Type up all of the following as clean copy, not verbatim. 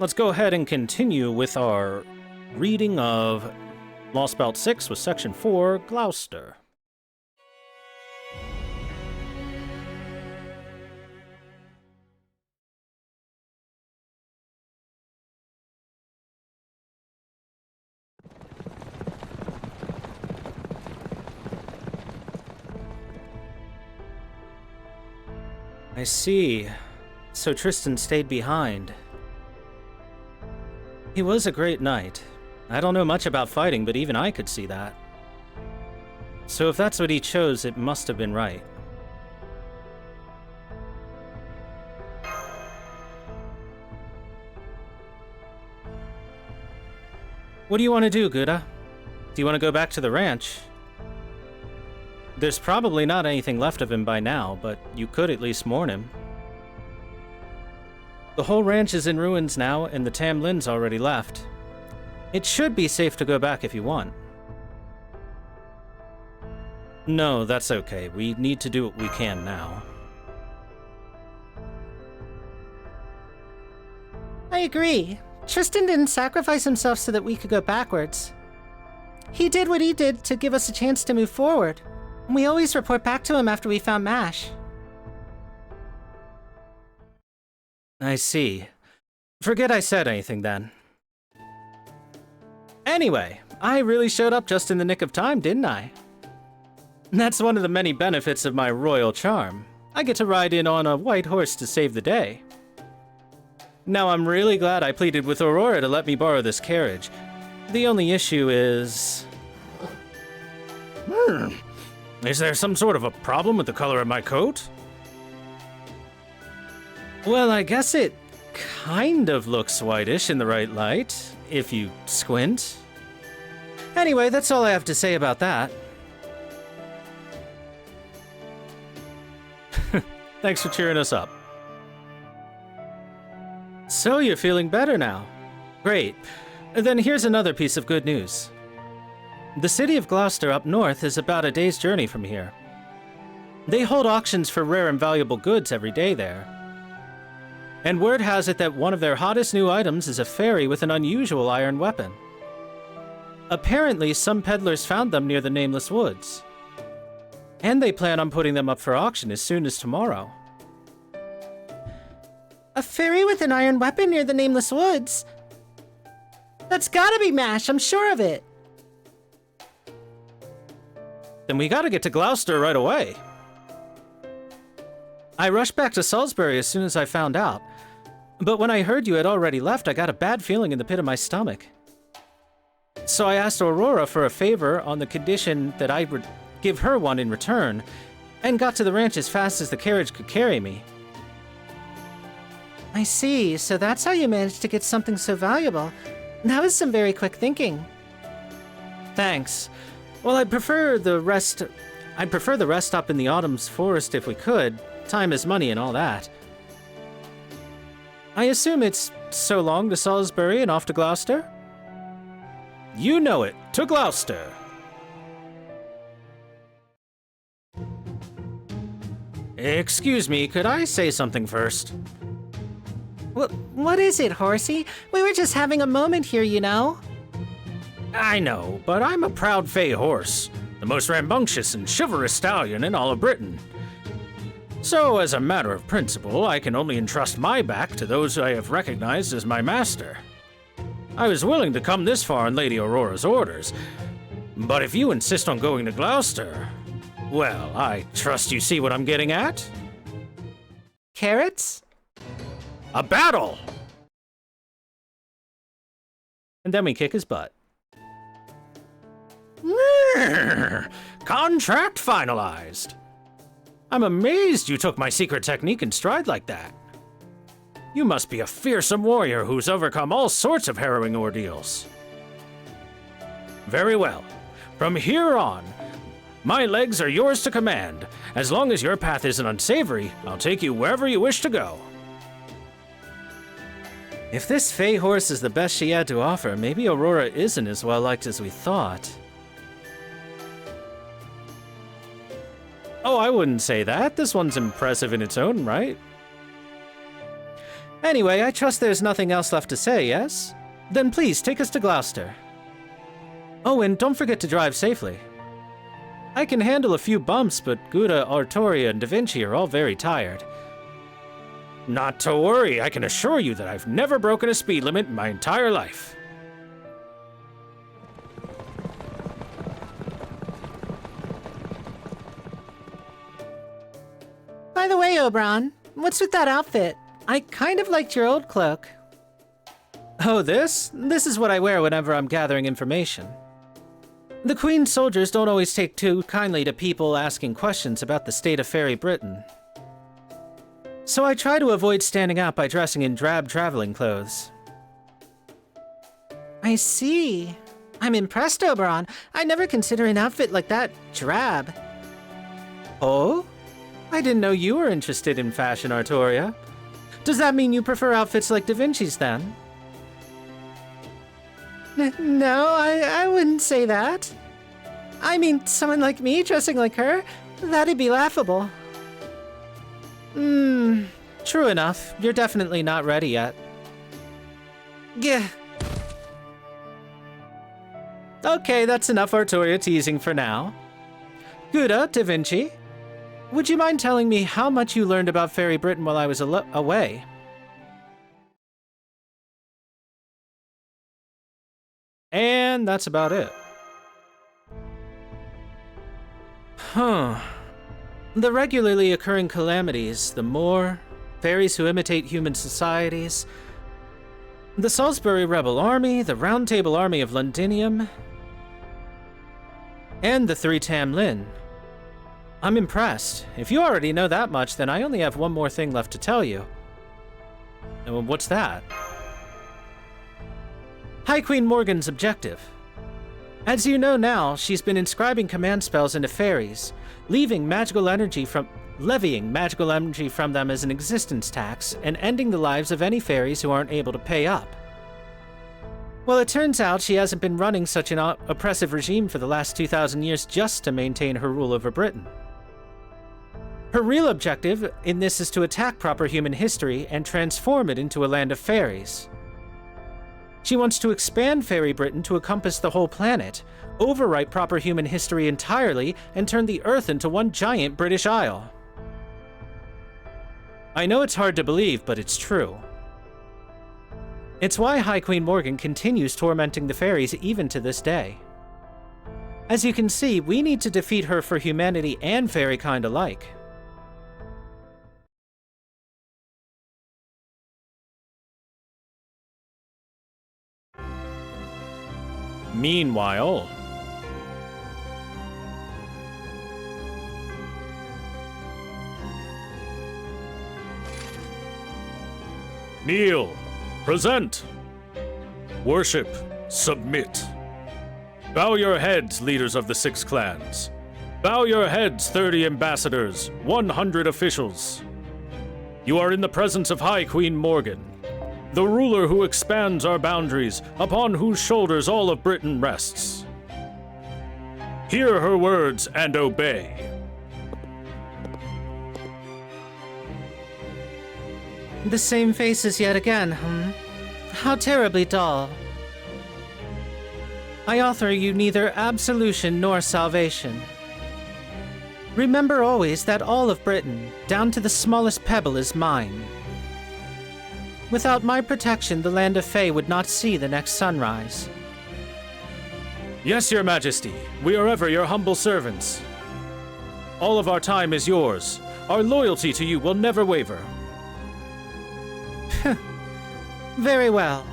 let's go ahead and continue with our reading of Lostbelt 6 with Section 4, Gloucester. I see. So Tristan stayed behind. He was a great knight. I don't know much about fighting, but even I could see that. So if that's what he chose, it must have been right. What do you want to do, Gouda? Do you want to go back to the ranch? There's probably not anything left of him by now, but you could at least mourn him. The whole ranch is in ruins now, and the Tam Lin's already left. It should be safe to go back if you want. No, that's okay. We need to do what we can now. I agree. Tristan didn't sacrifice himself so that we could go backwards. He did what he did to give us a chance to move forward. We always report back to him after we found Mash. I see. Forget I said anything then. Anyway, I really showed up just in the nick of time, didn't I? That's one of the many benefits of my royal charm. I get to ride in on a white horse to save the day. Now, I'm really glad I pleaded with Aurora to let me borrow this carriage. The only issue is... Is there some sort of a problem with the color of my coat? Well, I guess it kind of looks whitish in the right light, if you squint. Anyway, that's all I have to say about that. Thanks for cheering us up. So you're feeling better now. Great. Then here's another piece of good news. The city of Gloucester up north is about a day's journey from here. They hold auctions for rare and valuable goods every day there. And word has it that one of their hottest new items is a fairy with an unusual iron weapon. Apparently, some peddlers found them near the Nameless Woods. And they plan on putting them up for auction as soon as tomorrow. A fairy with an iron weapon near the Nameless Woods? That's gotta be Mash, I'm sure of it. Then we gotta get to Gloucester right away. I rushed back to Salisbury as soon as I found out. But when I heard you had already left, I got a bad feeling in the pit of my stomach. So I asked Aurora for a favor on the condition that I would give her one in return, and got to the ranch as fast as the carriage could carry me. I see, so that's how you managed to get something so valuable. That was some very quick thinking. Thanks. Well, I'd prefer the rest stop in the Autumn's Forest if we could. Time is money and all that. I assume it's so long to Salisbury and off to Gloucester? You know it. To Gloucester. Excuse me, could I say something first? What is it, Horsey? We were just having a moment here, you know? I know, but I'm a proud Fey horse, the most rambunctious and chivalrous stallion in all of Britain. So, as a matter of principle, I can only entrust my back to those I have recognized as my master. I was willing to come this far on Lady Aurora's orders, but if you insist on going to Gloucester, well, I trust you see what I'm getting at? Carrots? A battle! And then we kick his butt. Contract finalized. I'm amazed you took my secret technique in stride like that. You must be a fearsome warrior who's overcome all sorts of harrowing ordeals. Very well. From here on, my legs are yours to command. As long as your path isn't unsavory, I'll take you wherever you wish to go. If this Fey horse is the best she had to offer, maybe Aurora isn't as well liked as we thought. Oh, I wouldn't say that. This one's impressive in its own right. Anyway, I trust there's nothing else left to say, yes? Then please take us to Gloucester. Oh, and don't forget to drive safely. I can handle a few bumps, but Gouda, Artoria, and Da Vinci are all very tired. Not to worry, I can assure you that I've never broken a speed limit in my entire life. By the way, Oberon, what's with that outfit? I kind of liked your old cloak. Oh, this? This is what I wear whenever I'm gathering information. The Queen's soldiers don't always take too kindly to people asking questions about the state of Fairy Britain. So I try to avoid standing out by dressing in drab traveling clothes. I see. I'm impressed, Oberon. I never consider an outfit like that drab. Oh? I didn't know you were interested in fashion, Artoria. Does that mean you prefer outfits like Da Vinci's, then? No, I wouldn't say that. I mean, someone like me dressing like her, that'd be laughable. True enough. You're definitely not ready yet. Yeah. Okay, that's enough Artoria teasing for now. Gouda, Da Vinci, would you mind telling me how much you learned about Fairy Britain while I was away? And that's about it. The regularly occurring calamities, the Moor, fairies who imitate human societies, the Salisbury Rebel Army, the Round Table Army of Londinium, and the Three Tam Lin. I'm impressed. If you already know that much, then I only have one more thing left to tell you. And what's that? High Queen Morgan's objective. As you know now, she's been inscribing command spells into fairies, levying magical energy from them as an existence tax, and ending the lives of any fairies who aren't able to pay up. Well, it turns out she hasn't been running such an oppressive regime for the last 2,000 years just to maintain her rule over Britain. Her real objective in this is to attack proper human history and transform it into a land of fairies. She wants to expand Fairy Britain to encompass the whole planet, overwrite proper human history entirely, and turn the Earth into one giant British Isle. I know it's hard to believe, but it's true. It's why High Queen Morgan continues tormenting the fairies even to this day. As you can see, we need to defeat her for humanity and fairykind alike. Meanwhile, kneel, present, worship, submit. Bow your heads, leaders of the 6 clans. Bow your heads, 30 ambassadors, 100 officials. You are in the presence of High Queen Morgan, the ruler who expands our boundaries, upon whose shoulders all of Britain rests. Hear her words and obey. The same faces yet again, How terribly dull. I offer you neither absolution nor salvation. Remember always that all of Britain, down to the smallest pebble, is mine. Without my protection, the land of Fae would not see the next sunrise. Yes, Your Majesty. We are ever your humble servants. All of our time is yours. Our loyalty to you will never waver. Very well.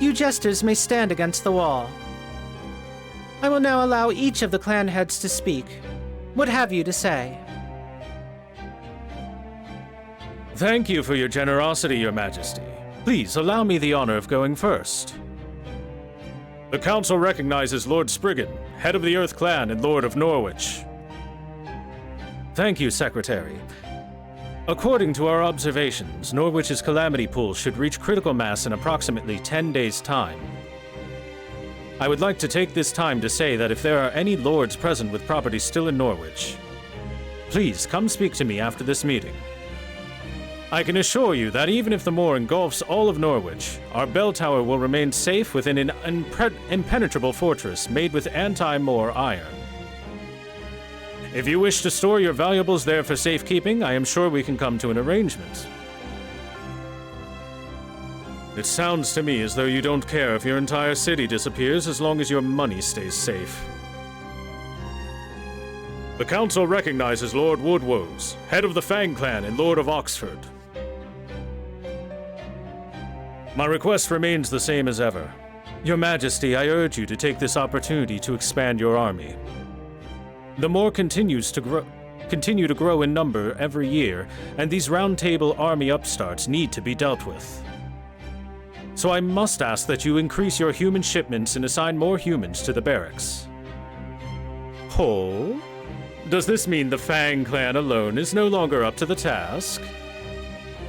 You jesters may stand against the wall. I will now allow each of the clan heads to speak. What have you to say? Thank you for your generosity, Your Majesty. Please allow me the honor of going first. The Council recognizes Lord Spriggan, head of the Earth Clan and Lord of Norwich. Thank you, Secretary. According to our observations, Norwich's calamity pool should reach critical mass in approximately 10 days' time. I would like to take this time to say that if there are any lords present with property still in Norwich, please come speak to me after this meeting. I can assure you that even if the moor engulfs all of Norwich, our bell tower will remain safe within an impenetrable fortress made with anti-moor iron. If you wish to store your valuables there for safekeeping, I am sure we can come to an arrangement. It sounds to me as though you don't care if your entire city disappears as long as your money stays safe. The Council recognizes Lord Woodwoes, head of the Fang clan and Lord of Oxford. My request remains the same as ever. Your Majesty, I urge you to take this opportunity to expand your army. The Moor continue to grow in number every year, and these Round Table army upstarts need to be dealt with. So I must ask that you increase your human shipments and assign more humans to the barracks. Oh? Does this mean the Fang clan alone is no longer up to the task?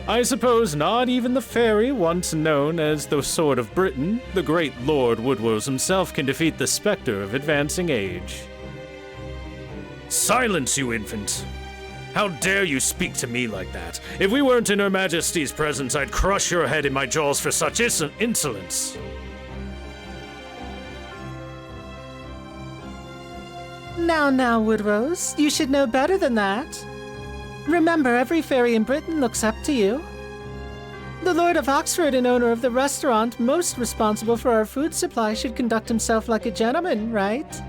I suppose not even the fairy, once known as the Sword of Britain, the great Lord Woodwoes himself, can defeat the specter of advancing age. Silence, you infant! How dare you speak to me like that? If we weren't in Her Majesty's presence, I'd crush your head in my jaws for such insolence. Now, Woodrose, you should know better than that. Remember, every fairy in Britain looks up to you. The Lord of Oxford and owner of the restaurant most responsible for our food supply should conduct himself like a gentleman, right?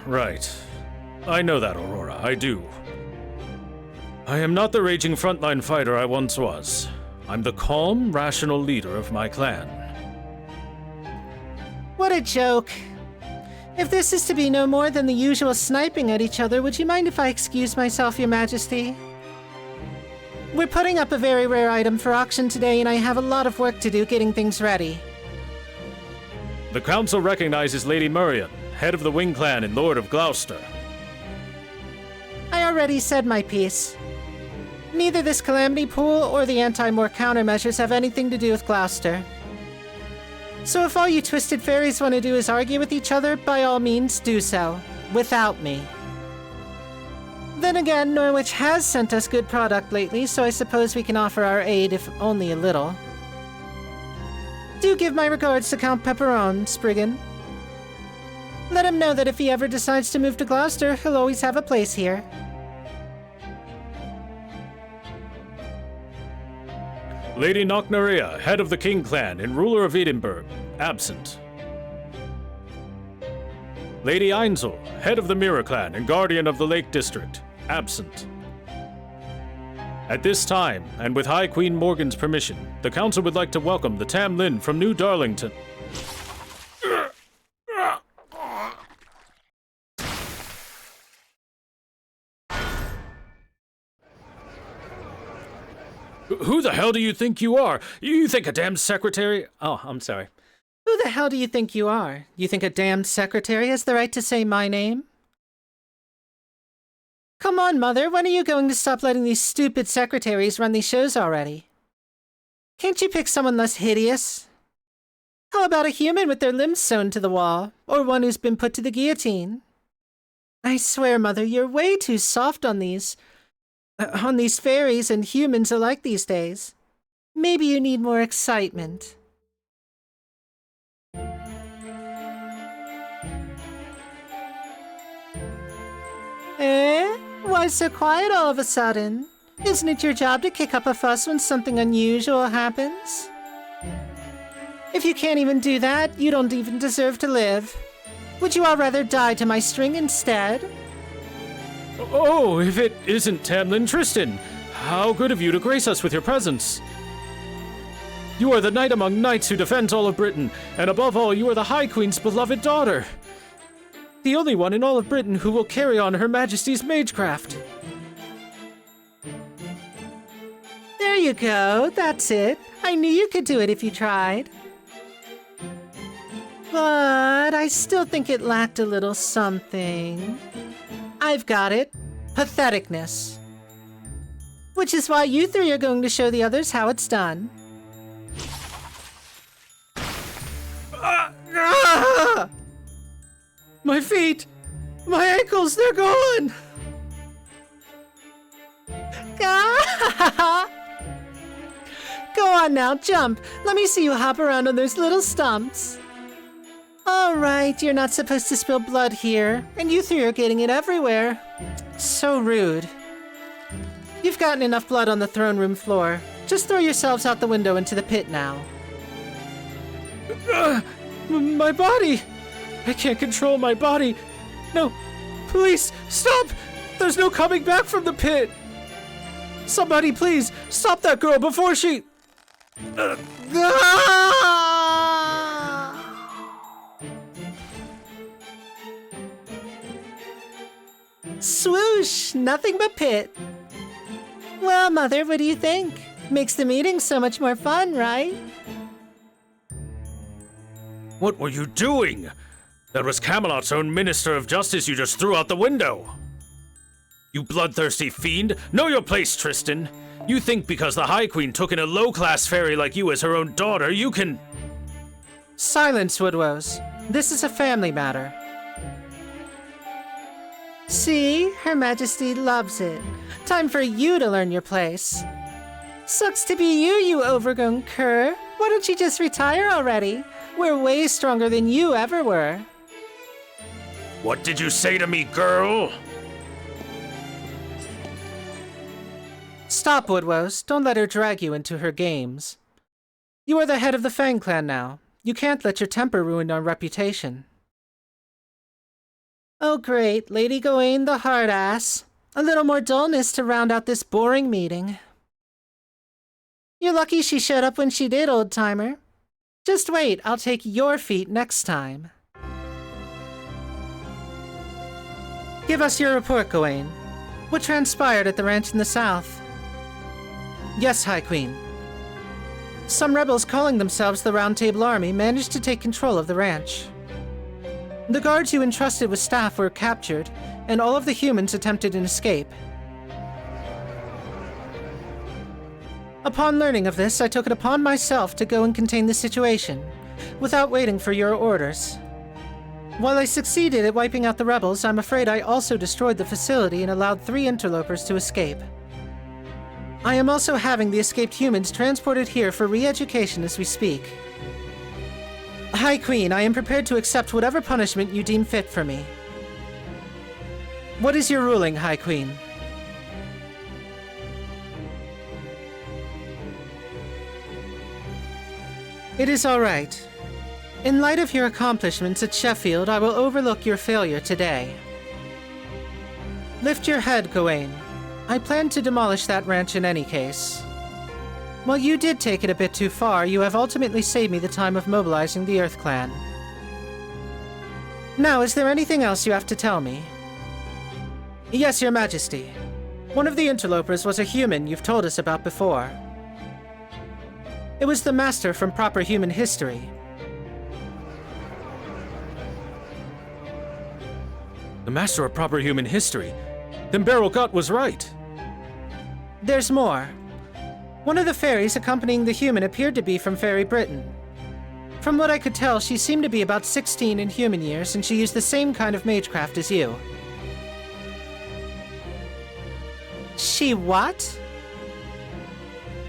Right. I know that, Aurora, I do. I am not the raging frontline fighter I once was. I'm the calm, rational leader of my clan. What a joke. If this is to be no more than the usual sniping at each other, would you mind if I excuse myself, Your Majesty? We're putting up a very rare item for auction today, and I have a lot of work to do getting things ready. The Council recognizes Lady Murian, head of the Wing Clan and Lord of Gloucester. I already said my piece. Neither this Calamity Pool or the anti-Moor countermeasures have anything to do with Gloucester. So if all you twisted fairies want to do is argue with each other, by all means do so. Without me. Then again, Norwich has sent us good product lately, so I suppose we can offer our aid, if only a little. Do give my regards to Count Pepperon, Spriggan. Let him know that if he ever decides to move to Gloucester, he'll always have a place here. Lady Knocknaria, head of the King Clan and ruler of Edinburgh, absent. Lady Ainsel, head of the Mirror Clan and guardian of the Lake District, absent. At this time, and with High Queen Morgan's permission, the Council would like to welcome the Tam Lin from New Darlington. Who the hell do you think you are? You think a damned secretary? Oh, I'm sorry. Who the hell do you think you are? You think a damned secretary has the right to say my name? Come on, Mother, when are you going to stop letting these stupid secretaries run these shows already? Can't you pick someone less hideous? How about a human with their limbs sewn to the wall, or one who's been put to the guillotine? I swear, Mother, you're way too soft on these fairies and humans alike these days. Maybe you need more excitement. Eh? Why so quiet all of a sudden? Isn't it your job to kick up a fuss when something unusual happens? If you can't even do that, you don't even deserve to live. Would you all rather die to my string instead? Oh, if it isn't Tamlin Tristan, how good of you to grace us with your presence. You are the knight among knights who defends all of Britain, and above all, you are the High Queen's beloved daughter. The only one in all of Britain who will carry on Her Majesty's magecraft. There you go, that's it. I knew you could do it if you tried. But I still think it lacked a little something. I've got it. Patheticness. Which is why you three are going to show the others how it's done. My feet! My ankles, they're gone! Ah! Go on now, jump. Let me see you hop around on those little stumps. All right, you're not supposed to spill blood here, and you three are getting it everywhere. So rude. You've gotten enough blood on the throne room floor. Just throw yourselves out the window into the pit now. My body! I can't control my body. No, please, stop! There's no coming back from the pit! Somebody please, stop that girl before she... Swoosh! Nothing but pit. Well, Mother, what do you think? Makes the meeting so much more fun, right? What were you doing? That was Camelot's own Minister of Justice you just threw out the window. You bloodthirsty fiend, know your place, Tristan. You think because the High Queen took in a low-class fairy like you as her own daughter, you can... Silence, Woodrose. This is a family matter. See? Her Majesty loves it. Time for you to learn your place. Sucks to be you, you overgrown cur. Why don't you just retire already? We're way stronger than you ever were. What did you say to me, girl? Stop, Woodrose. Don't let her drag you into her games. You are the head of the Fang clan now. You can't let your temper ruin our reputation. Oh great, Lady Gawain the hard ass. A little more dullness to round out this boring meeting. You're lucky she showed up when she did, old-timer. Just wait, I'll take your feet next time. Give us your report, Gawain. What transpired at the ranch in the south? Yes, High Queen. Some rebels calling themselves the Round Table Army managed to take control of the ranch. The guards you entrusted with staff were captured, and all of the humans attempted an escape. Upon learning of this, I took it upon myself to go and contain the situation, without waiting for your orders. While I succeeded at wiping out the rebels, I'm afraid I also destroyed the facility and allowed 3 interlopers to escape. I am also having the escaped humans transported here for re-education as we speak. High Queen, I am prepared to accept whatever punishment you deem fit for me. What is your ruling, High Queen? It is all right. In light of your accomplishments at Sheffield, I will overlook your failure today. Lift your head, Gawain. I plan to demolish that ranch in any case. While you did take it a bit too far, you have ultimately saved me the time of mobilizing the Earth Clan. Now, is there anything else you have to tell me? Yes, Your Majesty. One of the interlopers was a human you've told us about before. It was the Master from Proper Human History. The Master of Proper Human History? Then Beryl Gut was right. There's more. One of the fairies accompanying the human appeared to be from Fairy Britain. From what I could tell, she seemed to be about 16 in human years, and she used the same kind of magecraft as you. She what?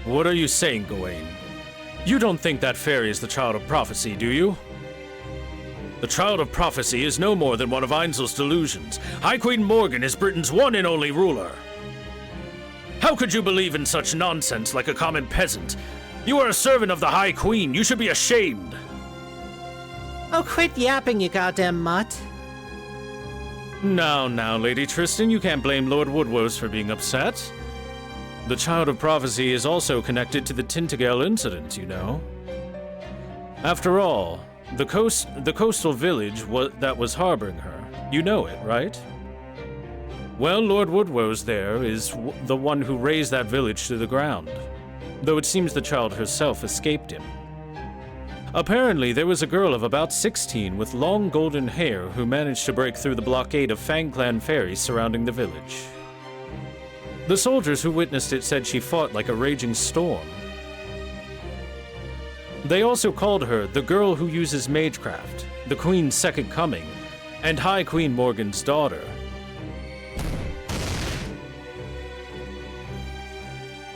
What are you saying, Gawain? You don't think that fairy is the Child of Prophecy, do you? The Child of Prophecy is no more than one of Ainzel's delusions. High Queen Morgan is Britain's one and only ruler. How could you believe in such nonsense like a common peasant? You are a servant of the High Queen. You should be ashamed. Oh, quit yapping, you goddamn mutt. Now, Lady Tristan, you can't blame Lord Woodrose for being upset. The Child of Prophecy is also connected to the Tintagel incident, you know. After all, the coastal village that was harboring her, you know it, right? Well, Lord Woodrose there is the one who razed that village to the ground, though it seems the child herself escaped him. Apparently, there was a girl of about 16 with long golden hair who managed to break through the blockade of Fang Clan fairies surrounding the village. The soldiers who witnessed it said she fought like a raging storm. They also called her the girl who uses magecraft, the Queen's second coming, and High Queen Morgan's daughter.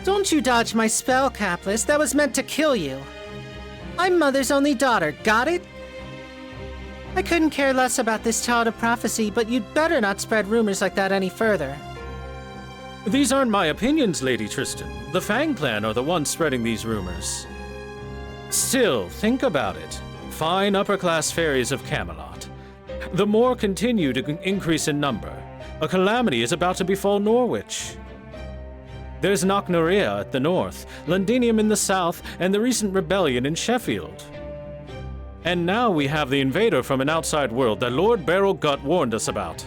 Don't you dodge my spell, Capless. That was meant to kill you. I'm Mother's only daughter, got it? I couldn't care less about this child of prophecy, but you'd better not spread rumors like that any further. These aren't my opinions, Lady Tristan. The Fang clan are the ones spreading these rumors. Still, think about it. Fine upper-class fairies of Camelot. The more continue to increase in number. A calamity is about to befall Norwich. There's Knocknaria at the north, Londinium in the south, and the recent rebellion in Sheffield. And now we have the invader from an outside world that Lord Barrelgut warned us about.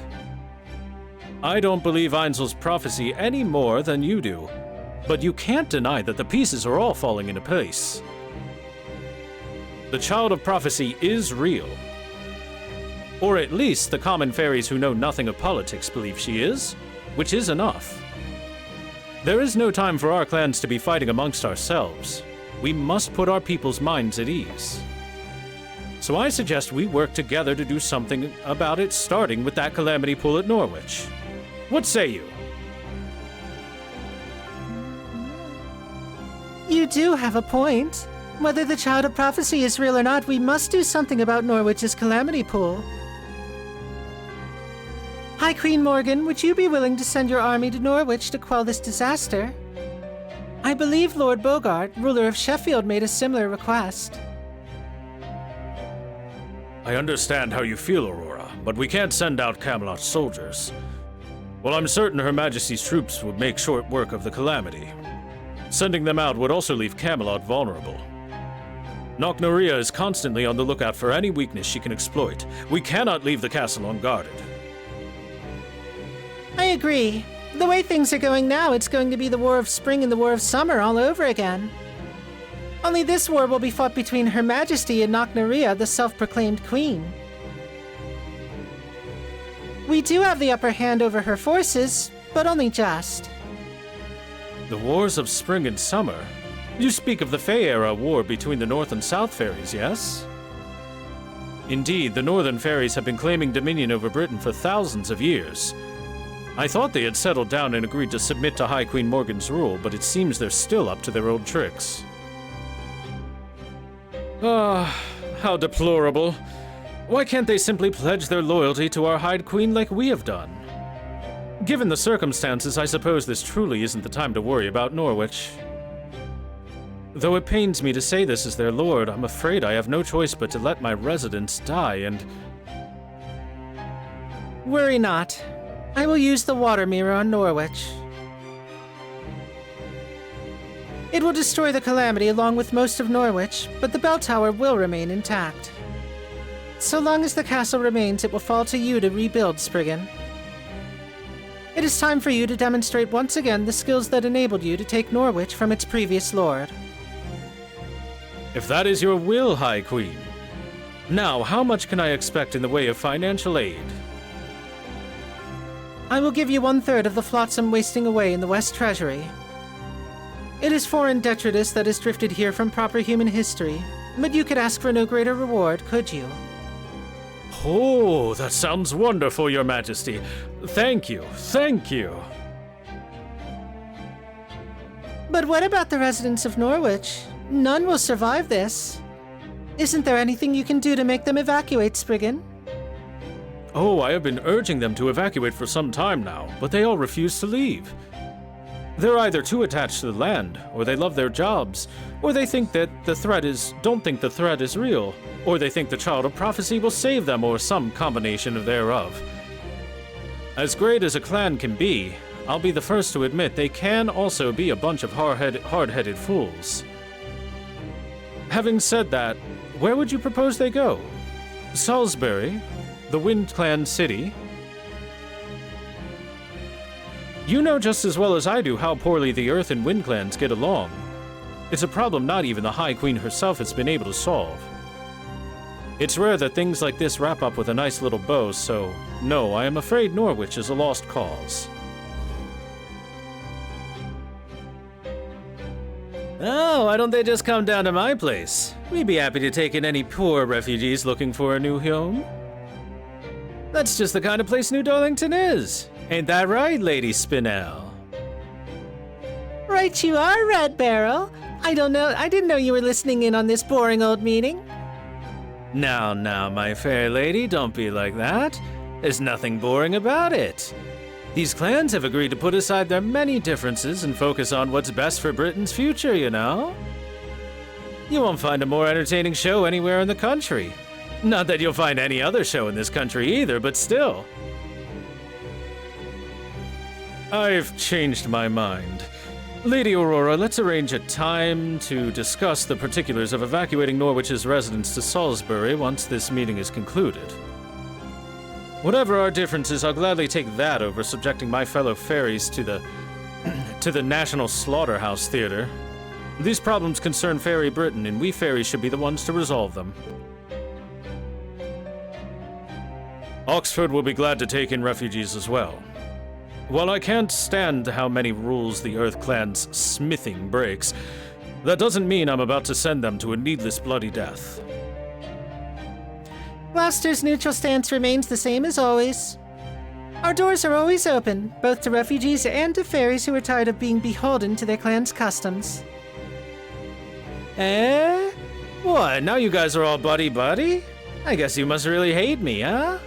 I don't believe Einzel's prophecy any more than you do, but you can't deny that the pieces are all falling into place. The Child of Prophecy is real. Or at least the common fairies who know nothing of politics believe she is, which is enough. There is no time for our clans to be fighting amongst ourselves. We must put our people's minds at ease. So I suggest we work together to do something about it, starting with that calamity pool at Norwich. What say you? You do have a point. Whether the Child of Prophecy is real or not, we must do something about Norwich's calamity pool. Hi, Queen Morgan, would you be willing to send your army to Norwich to quell this disaster? I believe Lord Bogart, ruler of Sheffield, made a similar request. I understand how you feel, Aurora, but we can't send out Camelot soldiers. While I'm certain Her Majesty's troops would make short work of the calamity, sending them out would also leave Camelot vulnerable. Knocknaria is constantly on the lookout for any weakness she can exploit. We cannot leave the castle unguarded. I agree. The way things are going now, it's going to be the War of Spring and the War of Summer all over again. Only this war will be fought between Her Majesty and Knocknaria, the self-proclaimed queen. We do have the upper hand over her forces, but only just. The Wars of Spring and Summer? You speak of the Fey-era war between the North and South fairies, yes? Indeed, the Northern fairies have been claiming dominion over Britain for thousands of years. I thought they had settled down and agreed to submit to High Queen Morgan's rule, but it seems they're still up to their old tricks. Ah, how deplorable. Why can't they simply pledge their loyalty to our High Queen like we have done? Given the circumstances, I suppose this truly isn't the time to worry about Norwich. Though it pains me to say this as their lord, I'm afraid I have no choice but to let my residents die and... Worry not. I will use the water mirror on Norwich. It will destroy the calamity along with most of Norwich, but the bell tower will remain intact. So long as the castle remains, it will fall to you to rebuild, Spriggan. It is time for you to demonstrate once again the skills that enabled you to take Norwich from its previous lord. If that is your will, High Queen. Now, how much can I expect in the way of financial aid? I will give you 1/3 of the flotsam wasting away in the West Treasury. It is foreign detritus that has drifted here from proper human history, but you could ask for no greater reward, could you? Oh, that sounds wonderful, Your Majesty. Thank you, thank you. But what about the residents of Norwich? None will survive this. Isn't there anything you can do to make them evacuate, Spriggan? Oh, I have been urging them to evacuate for some time now, but they all refuse to leave. They're either too attached to the land, or they love their jobs, or they think that don't think the threat is real, or they think the Child of Prophecy will save them, or some combination thereof. As great as a clan can be, I'll be the first to admit they can also be a bunch of hard-headed fools. Having said that, where would you propose they go? Salisbury? The Wind Clan city? You know just as well as I do how poorly the Earth and Wind Clans get along. It's a problem not even the High Queen herself has been able to solve. It's rare that things like this wrap up with a nice little bow, so no, I am afraid Norwich is a lost cause. Oh, why don't they just come down to my place? We'd be happy to take in any poor refugees looking for a new home. That's just the kind of place New Darlington is. Ain't that right, Lady Spinell? Right you are, Red Barrel. I didn't know you were listening in on this boring old meeting. Now, my fair lady, don't be like that. There's nothing boring about it. These clans have agreed to put aside their many differences and focus on what's best for Britain's future, you know? You won't find a more entertaining show anywhere in the country. Not that you'll find any other show in this country either, but still. I've changed my mind. Lady Aurora, let's arrange a time to discuss the particulars of evacuating Norwich's residents to Salisbury once this meeting is concluded. Whatever our differences, I'll gladly take that over subjecting my fellow fairies to the National Slaughterhouse Theater. These problems concern Fairy Britain, and we fairies should be the ones to resolve them. Oxford will be glad to take in refugees as well. While I can't stand how many rules the Earth Clan's smithing breaks, that doesn't mean I'm about to send them to a needless bloody death. Gloucester's neutral stance remains the same as always. Our doors are always open, both to refugees and to fairies who are tired of being beholden to their clan's customs. Eh? What, now you guys are all buddy-buddy? I guess you must really hate me, huh?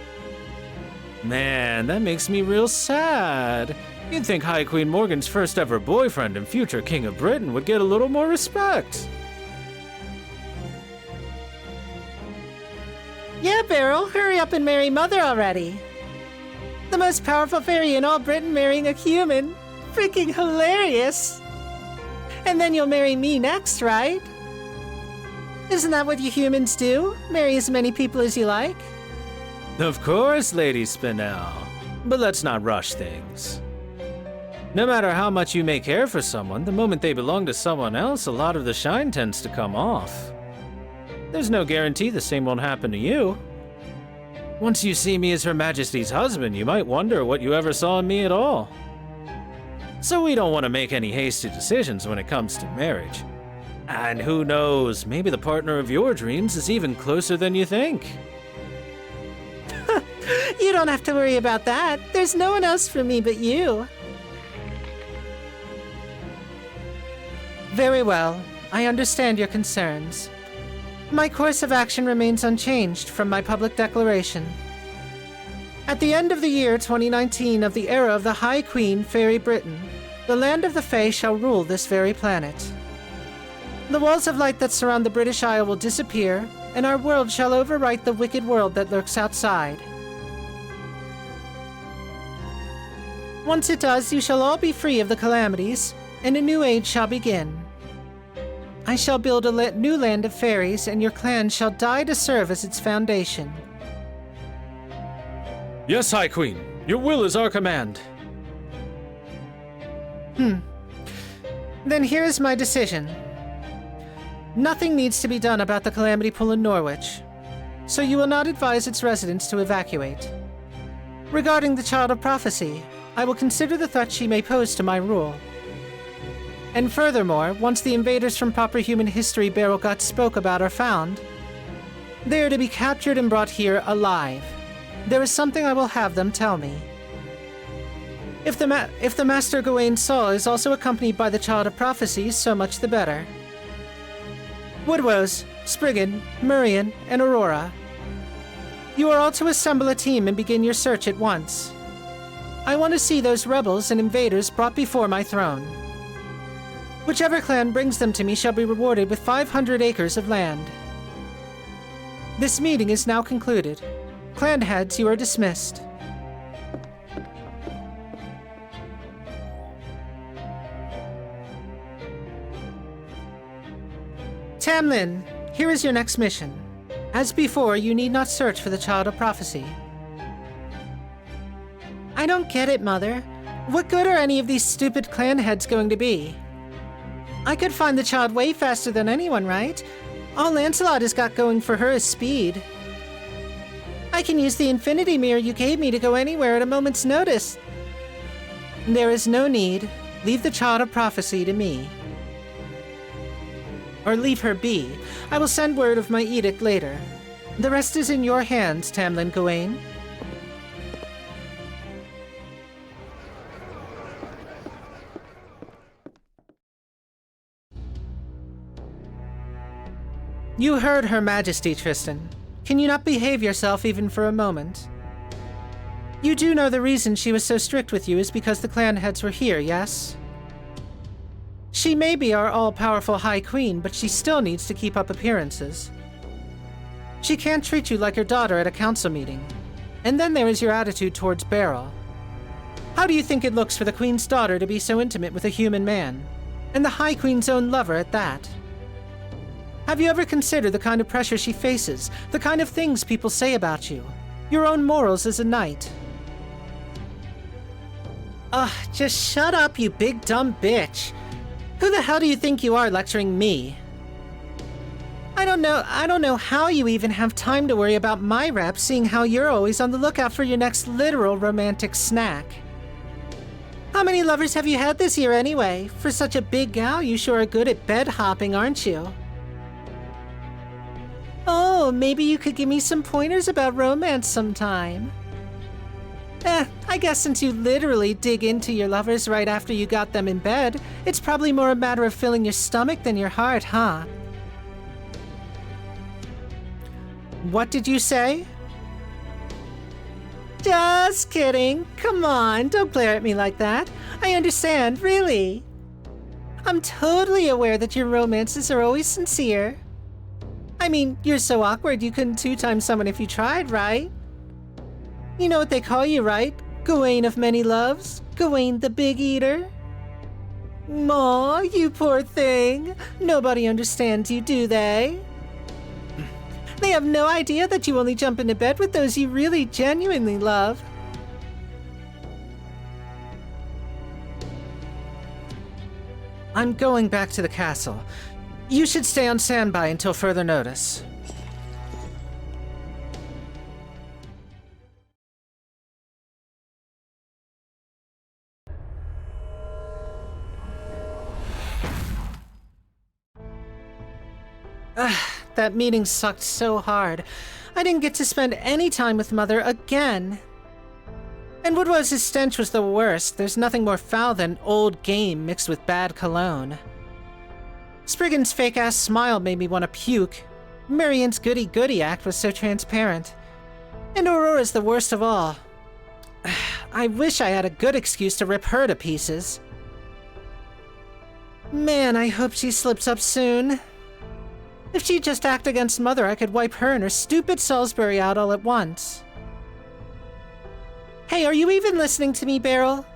Man, that makes me real sad. You'd think High Queen Morgan's first ever boyfriend and future King of Britain would get a little more respect. Yeah, Beryl, hurry up and marry Mother already. The most powerful fairy in all Britain marrying a human. Freaking hilarious. And then you'll marry me next, right? Isn't that what you humans do? Marry as many people as you like? Of course, Lady Spinel. But let's not rush things. No matter how much you may care for someone, the moment they belong to someone else, a lot of the shine tends to come off. There's no guarantee the same won't happen to you. Once you see me as Her Majesty's husband, you might wonder what you ever saw in me at all. So we don't want to make any hasty decisions when it comes to marriage. And who knows, maybe the partner of your dreams is even closer than you think. You don't have to worry about that. There's no one else for me but you. Very well. I understand your concerns. My course of action remains unchanged from my public declaration. At the end of the year 2019 of the era of the High Queen, Fairy Britain, the land of the Fae shall rule this very planet. The walls of light that surround the British Isle will disappear, and our world shall overwrite the wicked world that lurks outside. Once it does, you shall all be free of the calamities, and a new age shall begin. I shall build a new land of fairies, and your clan shall die to serve as its foundation. Yes, High Queen. Your will is our command. Then here is my decision. Nothing needs to be done about the Calamity Pool in Norwich, so you will not advise its residents to evacuate. Regarding the Child of Prophecy, I will consider the threat she may pose to my rule. And furthermore, once the invaders from proper human history Beryl Gut spoke about are found, they are to be captured and brought here alive. There is something I will have them tell me. If the Master Gawain Saul is also accompanied by the Child of Prophecy, so much the better. Woodrose, Spriggan, Murian, and Aurora. You are all to assemble a team and begin your search at once. I want to see those rebels and invaders brought before my throne. Whichever clan brings them to me shall be rewarded with 500 acres of land. This meeting is now concluded. Clan heads, you are dismissed. Tamlin, here is your next mission. As before, you need not search for the Child of Prophecy. I don't get it, Mother. What good are any of these stupid clan heads going to be? I could find the child way faster than anyone, right? All Lancelot has got going for her is speed. I can use the infinity mirror you gave me to go anywhere at a moment's notice. There is no need. Leave the Child of Prophecy to me. Or leave her be. I will send word of my edict later. The rest is in your hands, Tamlin Gawain. You heard Her Majesty, Tristan. Can you not behave yourself even for a moment? You do know the reason she was so strict with you is because the clan heads were here, yes? She may be our all-powerful High Queen, but she still needs to keep up appearances. She can't treat you like her daughter at a council meeting. And then there is your attitude towards Beryl. How do you think it looks for the Queen's daughter to be so intimate with a human man? And the High Queen's own lover at that? Have you ever considered the kind of pressure she faces, the kind of things people say about you, your own morals as a knight? Ugh, just shut up, you big dumb bitch. Who the hell do you think you are lecturing me? I don't know how you even have time to worry about my rep, seeing how you're always on the lookout for your next literal romantic snack. How many lovers have you had this year anyway? For such a big gal, you sure are good at bed hopping, aren't you? Oh, maybe you could give me some pointers about romance sometime. I guess since you literally dig into your lovers right after you got them in bed, it's probably more a matter of filling your stomach than your heart, huh? What did you say? Just kidding. Come on, don't glare at me like that. I understand, really. I'm totally aware that your romances are always sincere. I mean, you're so awkward you couldn't two-time someone if you tried, right? You know what they call you, right? Gawain of many loves? Gawain the Big Eater? Aw, you poor thing. Nobody understands you, do they? They have no idea that you only jump into bed with those you really genuinely love. I'm going back to the castle. You should stay on standby until further notice. That meeting sucked so hard. I didn't get to spend any time with Mother again. And Woodrose's stench was the worst. There's nothing more foul than old game mixed with bad cologne. Spriggan's fake-ass smile made me want to puke. Marian's goody-goody act was so transparent. And Aurora's the worst of all. I wish I had a good excuse to rip her to pieces. Man, I hope she slips up soon. If she'd just act against Mother, I could wipe her and her stupid Salisbury out all at once. Hey, are you even listening to me, Beryl?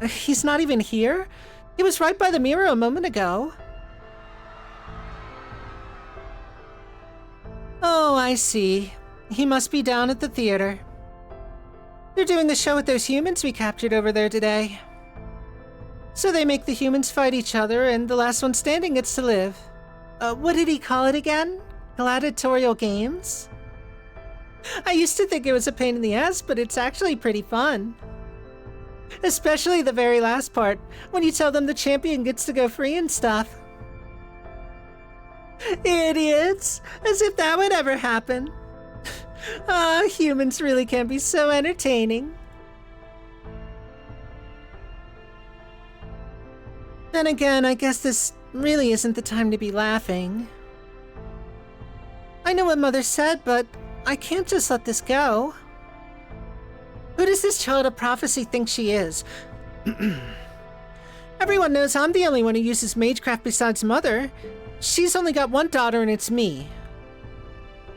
He's not even here? He was right by the mirror a moment ago. Oh, I see. He must be down at the theater. They're doing the show with those humans we captured over there today. So they make the humans fight each other, and the last one standing gets to live. What did he call it again? Gladiatorial games? I used to think it was a pain in the ass, but it's actually pretty fun. Especially the very last part, when you tell them the champion gets to go free and stuff. Idiots! As if that would ever happen. Humans really can be so entertaining. Then again, I guess this really isn't the time to be laughing. I know what Mother said, but I can't just let this go. Who does this child of prophecy think she is? Everyone knows I'm the only one who uses magecraft besides Mother. She's only got one daughter and it's me.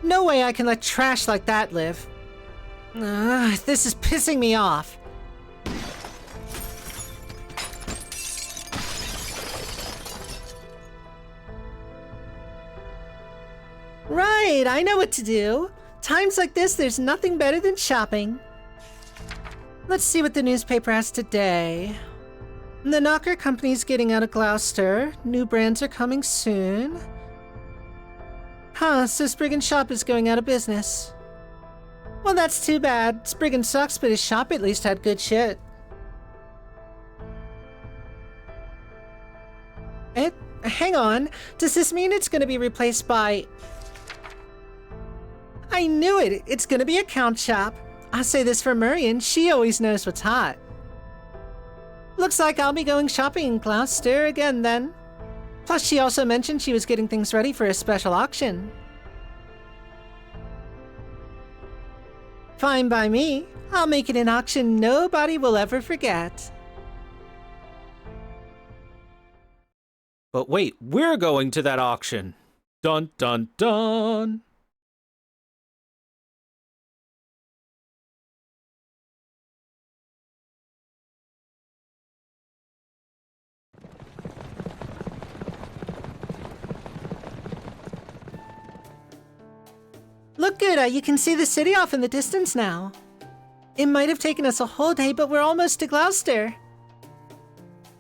No way I can let trash like that live. This is pissing me off. Right, I know what to do. Times like this, there's nothing better than shopping. Let's see what the newspaper has today. The Knocker Company's getting out of Gloucester. New brands are coming soon. So Spriggan's shop is going out of business. Well, that's too bad. Spriggan sucks, but his shop at least had good shit. Hang on. Does this mean it's going to be replaced by... I knew it! It's gonna be a count shop. I'll say this for Marian, she always knows what's hot. Looks like I'll be going shopping in Gloucester again then. Plus, she also mentioned she was getting things ready for a special auction. Fine by me. I'll make it an auction nobody will ever forget. But wait, we're going to that auction. Dun dun dun. Look, Gouda, you can see the city off in the distance now. It might have taken us a whole day, but we're almost to Gloucester.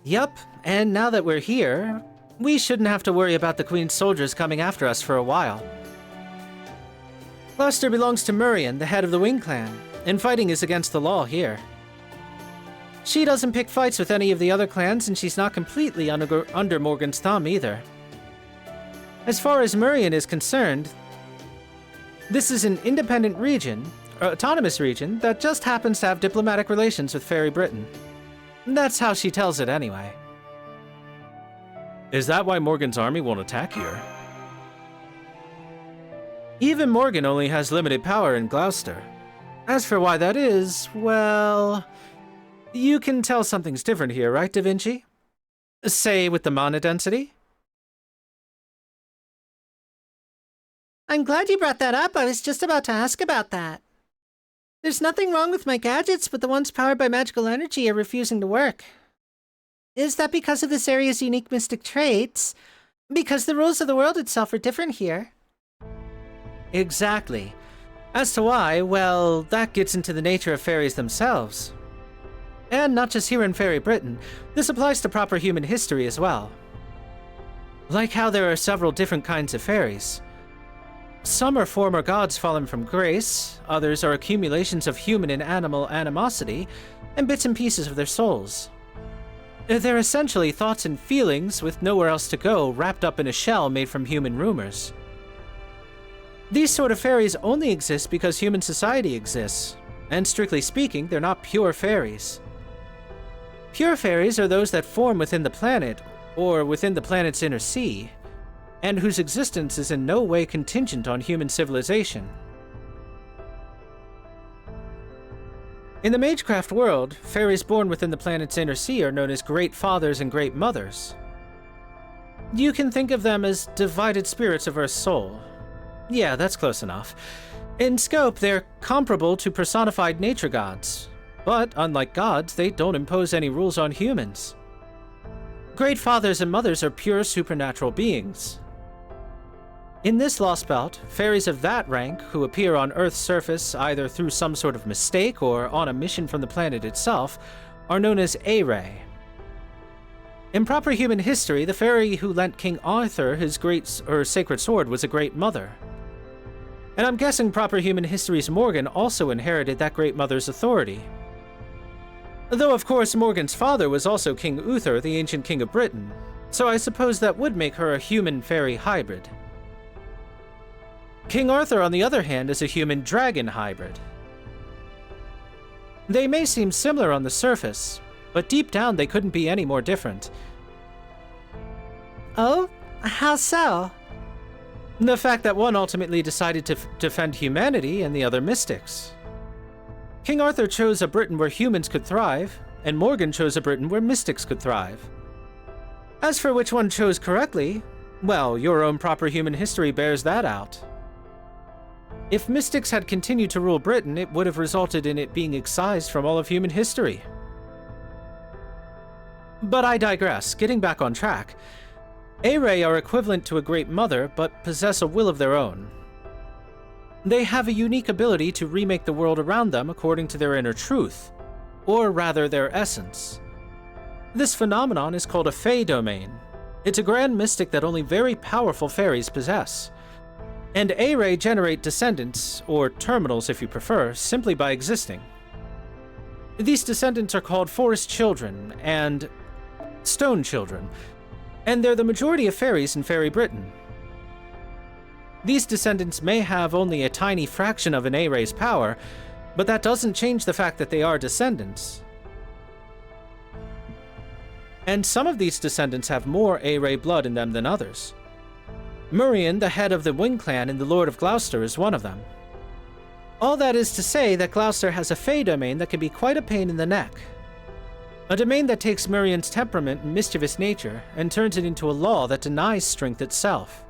Yup, and now that we're here, we shouldn't have to worry about the Queen's soldiers coming after us for a while. Gloucester belongs to Murian, the head of the Wing Clan, and fighting is against the law here. She doesn't pick fights with any of the other clans, and she's not completely under Morgan's thumb either. As far as Murian is concerned, this is an independent region, autonomous region, that just happens to have diplomatic relations with Fairy Britain. That's how she tells it anyway. Is that why Morgan's army won't attack here? Even Morgan only has limited power in Gloucester. As for why that is, well, you can tell something's different here, right, Da Vinci? Say with the mana density? I'm glad you brought that up. I was just about to ask about that. There's nothing wrong with my gadgets, but the ones powered by magical energy are refusing to work. Is that because of this area's unique mystic traits? Because the rules of the world itself are different here? Exactly. As to why, well, that gets into the nature of fairies themselves. And not just here in Fairy Britain, this applies to proper human history as well. Like how there are several different kinds of fairies. Some are former gods fallen from grace, others are accumulations of human and animal animosity, and bits and pieces of their souls. They're essentially thoughts and feelings with nowhere else to go, wrapped up in a shell made from human rumors. These sort of fairies only exist because human society exists, and strictly speaking, they're not pure fairies. Pure fairies are those that form within the planet, or within the planet's inner sea, and whose existence is in no way contingent on human civilization. In the Magecraft world, fairies born within the planet's inner sea are known as Great Fathers and Great Mothers. You can think of them as divided spirits of Earth's soul. Yeah, that's close enough. In scope, they're comparable to personified nature gods, but unlike gods, they don't impose any rules on humans. Great Fathers and Mothers are pure supernatural beings. In this Lostbelt, fairies of that rank, who appear on Earth's surface either through some sort of mistake or on a mission from the planet itself, are known as Aray. In proper human history, the fairy who lent King Arthur his sacred sword was a Great Mother. And I'm guessing proper human history's Morgan also inherited that Great Mother's authority. Though of course Morgan's father was also King Uther, the ancient king of Britain, so I suppose that would make her a human-fairy hybrid. King Arthur, on the other hand, is a human-dragon hybrid. They may seem similar on the surface, but deep down they couldn't be any more different. Oh? How so? The fact that one ultimately decided to defend humanity and the other mystics. King Arthur chose a Britain where humans could thrive, and Morgan chose a Britain where mystics could thrive. As for which one chose correctly, well, your own proper human history bears that out. If mystics had continued to rule Britain, it would have resulted in it being excised from all of human history. But I digress, getting back on track. Aray are equivalent to a Great Mother, but possess a will of their own. They have a unique ability to remake the world around them according to their inner truth, or rather their essence. This phenomenon is called a Fey domain. It's a grand mystic that only very powerful fairies possess. And Aray generate descendants, or terminals if you prefer, simply by existing. These descendants are called Forest Children and Stone Children, and they're the majority of fairies in Fairy Britain. These descendants may have only a tiny fraction of an Aray's power, but that doesn't change the fact that they are descendants. And some of these descendants have more A-ray blood in them than others. Murian, the head of the Wing Clan and the Lord of Gloucester, is one of them. All that is to say that Gloucester has a Fey domain that can be quite a pain in the neck. A domain that takes Murian's temperament and mischievous nature and turns it into a law that denies strength itself.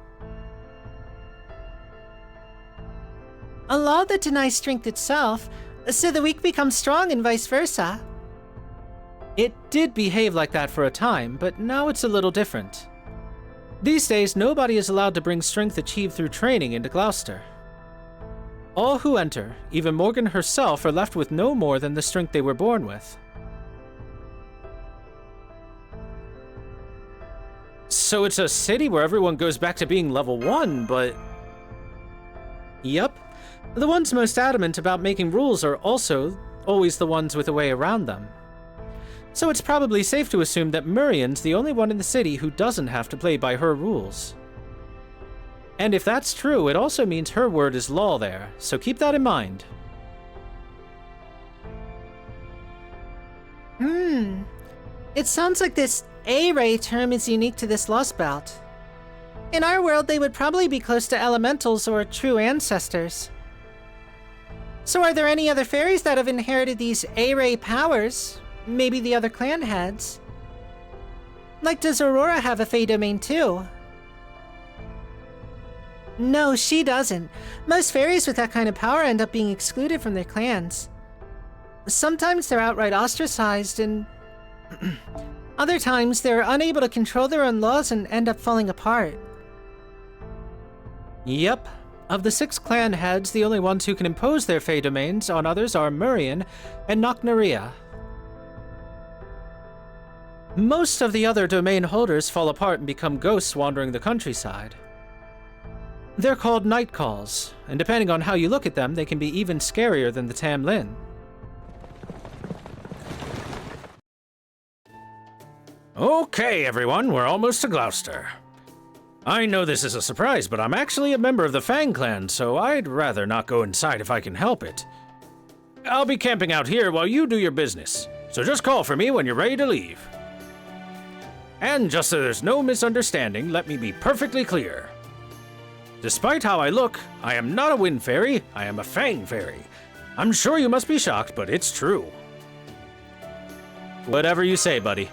A law that denies strength itself, so the weak become strong and vice versa. It did behave like that for a time, but now it's a little different. These days, nobody is allowed to bring strength achieved through training into Gloucester. All who enter, even Morgan herself, are left with no more than the strength they were born with. So it's a city where everyone goes back to being level 1, but... Yep. The ones most adamant about making rules are also always the ones with a way around them. So it's probably safe to assume that Murian's the only one in the city who doesn't have to play by her rules. And if that's true, it also means her word is law there, so keep that in mind. It sounds like this A-ray term is unique to this Lostbelt. In our world, they would probably be close to elementals or true ancestors. So are there any other fairies that have inherited these A-ray powers? Maybe the other clan heads? Like, does Aurora have a Fey domain too? No, she doesn't. Most fairies with that kind of power end up being excluded from their clans. Sometimes they're outright ostracized, and other times they're unable to control their own laws and end up falling apart. Yep. Of the 6 clan heads, the only ones who can impose their Fey domains on others are Murian and Nocnaria. Most of the other domain holders fall apart and become ghosts wandering the countryside. They're called night calls, and depending on how you look at them, they can be even scarier than the Tam Lin. Okay, everyone, we're almost to Gloucester. I know this is a surprise, but I'm actually a member of the Fang clan, so I'd rather not go inside if I can help it. I'll be camping out here while you do your business, so just call for me when you're ready to leave. And just so there's no misunderstanding, let me be perfectly clear. Despite how I look, I am not a wind fairy, I am a Fang fairy. I'm sure you must be shocked, but it's true. Whatever you say, buddy.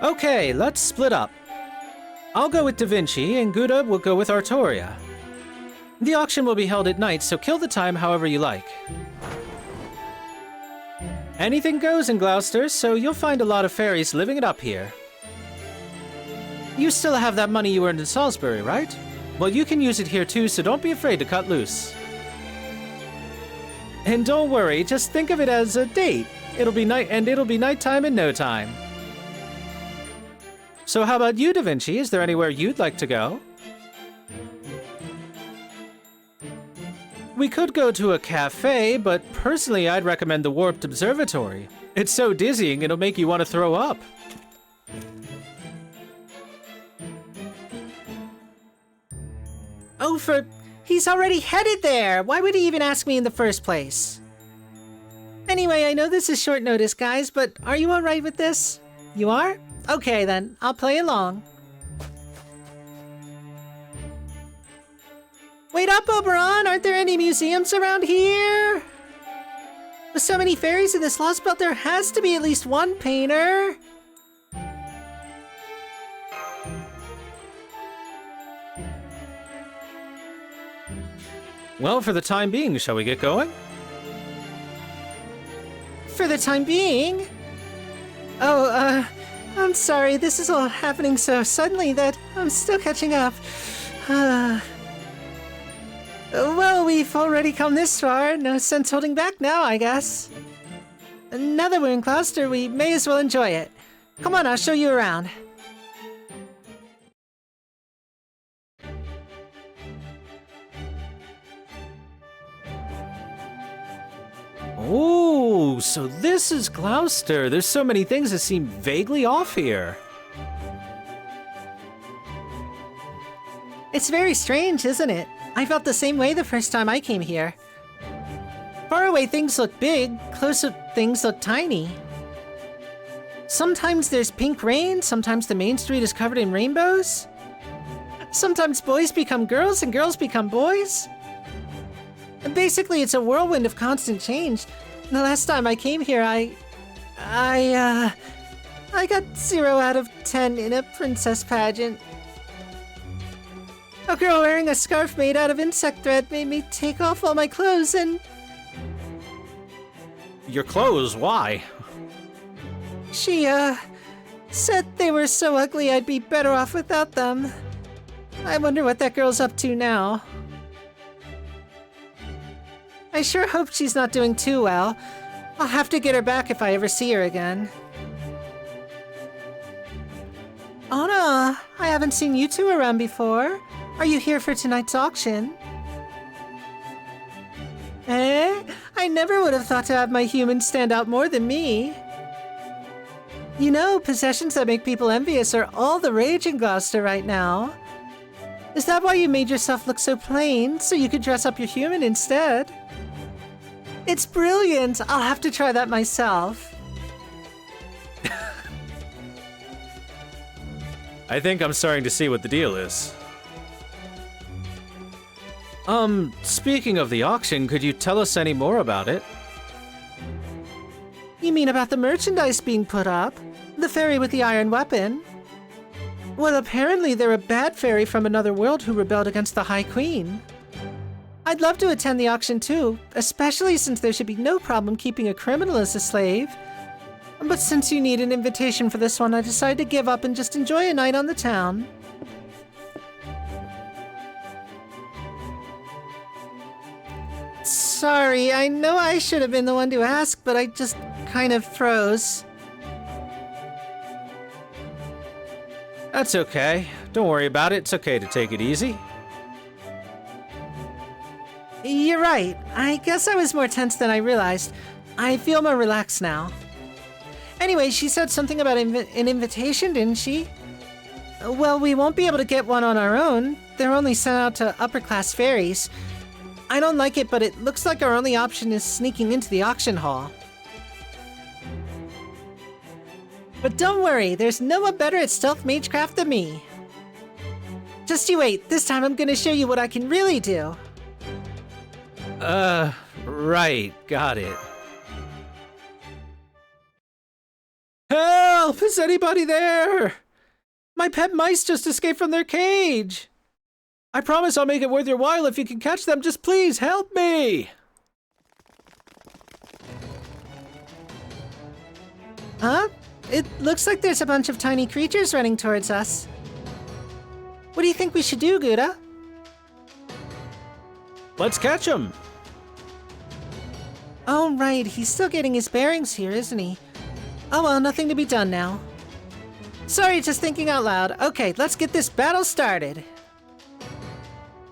Okay, let's split up. I'll go with Da Vinci, and Gouda will go with Artoria. The auction will be held at night, so kill the time however you like. Anything goes in Gloucester, so you'll find a lot of fairies living it up here. You still have that money you earned in Salisbury, right? Well, you can use it here too, so don't be afraid to cut loose. And don't worry, just think of it as a date. It'll be nighttime in no time. So how about you, Da Vinci? Is there anywhere you'd like to go? We could go to a cafe, but personally I'd recommend the Warped Observatory. It's so dizzying it'll make you want to throw up. Oh, he's already headed there! Why would he even ask me in the first place? Anyway, I know this is short notice, guys, but are you alright with this? You are? Okay then, I'll play along. Wait up, Oberon! Aren't there any museums around here? With so many fairies in this Lostbelt, there has to be at least one painter. Well, for the time being, shall we get going? For the time being? Oh, I'm sorry, this is all happening so suddenly that I'm still catching up. Well, we've already come this far, no sense holding back now, I guess. Now that we're in Gloucester, we may as well enjoy it. Come on, I'll show you around. Oh, so this is Gloucester. There's so many things that seem vaguely off here. It's very strange, isn't it? I felt the same way the first time I came here. Far away things look big, close up things look tiny. Sometimes there's pink rain, sometimes the main street is covered in rainbows. Sometimes boys become girls and girls become boys. And basically, it's a whirlwind of constant change. The last time I came here, I got 0 out of 10 in a princess pageant. A girl wearing a scarf made out of insect thread made me take off all my clothes and... Your clothes? Why? She, said they were so ugly I'd be better off without them. I wonder what that girl's up to now. I sure hope she's not doing too well. I'll have to get her back if I ever see her again. Anna, I haven't seen you two around before. Are you here for tonight's auction? Eh? I never would have thought to have my humans stand out more than me. You know, possessions that make people envious are all the rage in Gloucester right now. Is that why you made yourself look so plain, so you could dress up your human instead? It's brilliant! I'll have to try that myself. I think I'm starting to see what the deal is. Speaking of the auction, could you tell us any more about it? You mean about the merchandise being put up? The fairy with the iron weapon? Well, apparently they're a bad fairy from another world who rebelled against the High Queen. I'd love to attend the auction too, especially since there should be no problem keeping a criminal as a slave. But since you need an invitation for this one, I decided to give up and just enjoy a night on the town. Sorry, I know I should have been the one to ask, but I just kind of froze. That's okay. Don't worry about it. It's okay to take it easy. You're right. I guess I was more tense than I realized. I feel more relaxed now. Anyway, she said something about an invitation, didn't she? Well, we won't be able to get one on our own. They're only sent out to upper-class fairies. I don't like it, but it looks like our only option is sneaking into the auction hall. But don't worry, there's no one better at stealth magecraft than me. Just you wait, this time I'm gonna show you what I can really do. Right, got it. Help! Is anybody there? My pet mice just escaped from their cage. I promise I'll make it worth your while if you can catch them. Just please help me! Huh? It looks like there's a bunch of tiny creatures running towards us. What do you think we should do, Gouda? Let's catch them. Oh, right. He's still getting his bearings here, isn't he? Oh well, nothing to be done now. Sorry, just thinking out loud. Okay, let's get this battle started.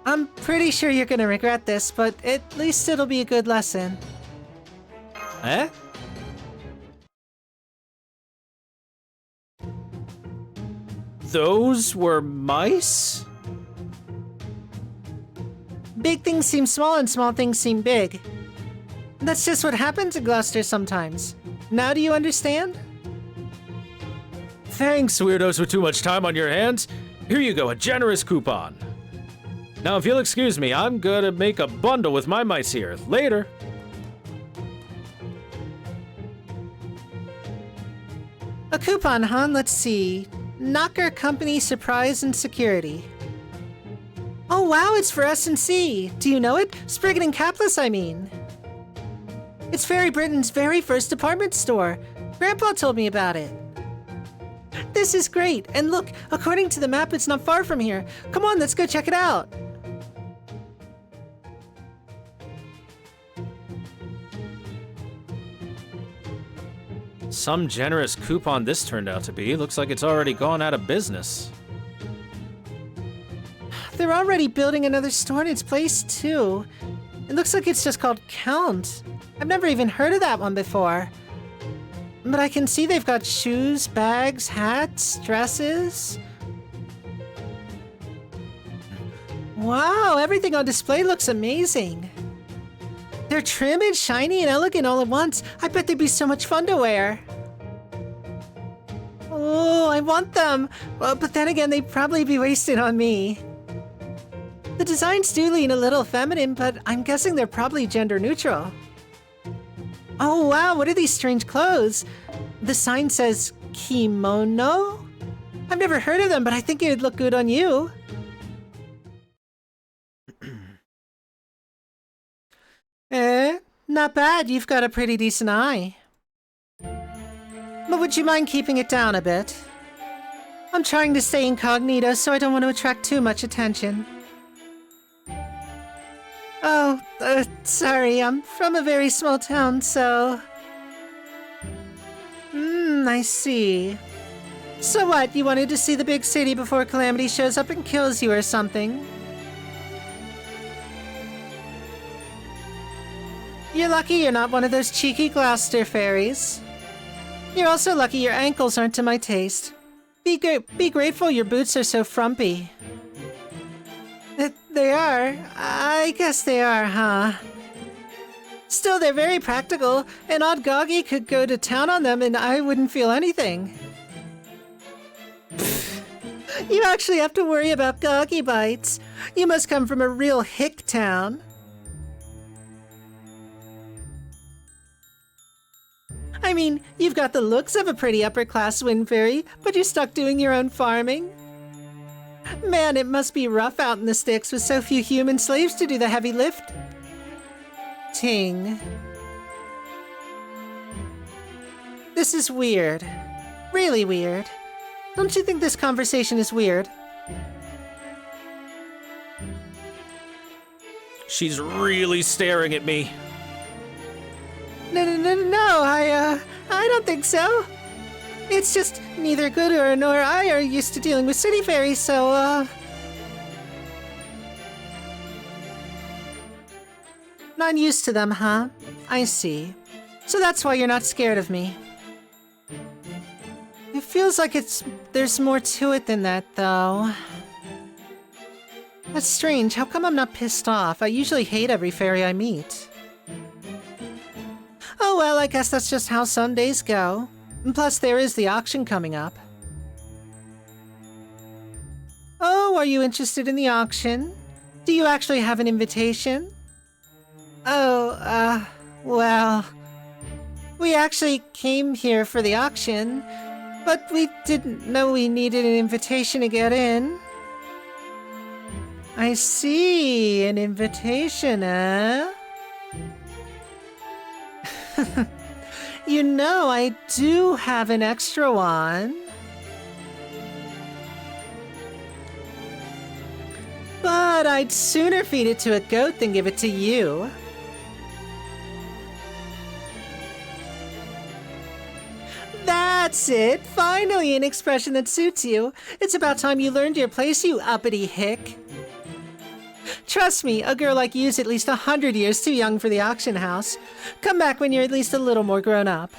I'm pretty sure you're gonna regret this, but at least it'll be a good lesson. Eh? Those were mice? Big things seem small and small things seem big. That's just what happens in Gloucester sometimes. Now do you understand? Thanks, weirdos with too much time on your hands. Here you go, a generous coupon. Now, if you'll excuse me, I'm gonna make a bundle with my mice here. Later. A coupon, huh? Let's see. Knocker Company Surprise and Security. Oh wow, it's for S&C. Do you know it? Spriggan and Capless, I mean. It's Fairy Britain's very first department store. Grandpa told me about it. This is great. And look, according to the map, it's not far from here. Come on, let's go check it out. Some generous coupon this turned out to be. Looks like it's already gone out of business. They're already building another store in its place, too. It looks like it's just called Count. I've never even heard of that one before. But I can see they've got shoes, bags, hats, dresses. Wow, everything on display looks amazing. They're trim and shiny and elegant all at once. I bet they'd be so much fun to wear. Oh, I want them. Well, but then again, they'd probably be wasted on me. The designs do lean a little feminine, but I'm guessing they're probably gender neutral. Oh wow, what are these strange clothes? The sign says kimono? I've never heard of them, but I think it would look good on you. Not bad. You've got a pretty decent eye. But would you mind keeping it down a bit? I'm trying to stay incognito, so I don't want to attract too much attention. Oh, sorry, I'm from a very small town, so... I see. So what, you wanted to see the big city before Calamity shows up and kills you or something? You're lucky you're not one of those cheeky Gloucester fairies. You're also lucky your ankles aren't to my taste. Be grateful your boots are so frumpy. They are? I guess they are, huh? Still, they're very practical. An odd Goggy could go to town on them and I wouldn't feel anything. You actually have to worry about Goggy bites. You must come from a real hick town. I mean, you've got the looks of a pretty upper-class wind fairy, but you're stuck doing your own farming. Man, it must be rough out in the sticks with so few human slaves to do the heavy lift. Ting. This is weird. Really weird. Don't you think this conversation is weird? She's really staring at me. No, I don't think so. It's just neither Good nor I are used to dealing with city fairies, so, Not used to them, huh? I see. So that's why you're not scared of me. It feels like there's more to it than that, though. That's strange. How come I'm not pissed off? I usually hate every fairy I meet. Oh well, I guess that's just how some days go. And plus, there is the auction coming up. Oh, are you interested in the auction? Do you actually have an invitation? Oh, well... We actually came here for the auction, but we didn't know we needed an invitation to get in. I see, an invitation, eh? You know, I do have an extra one. But I'd sooner feed it to a goat than give it to you. That's it! Finally, an expression that suits you. It's about time you learned your place, you uppity hick. Trust me, a girl like you's at least 100 years too young for the auction house. Come back when you're at least a little more grown up.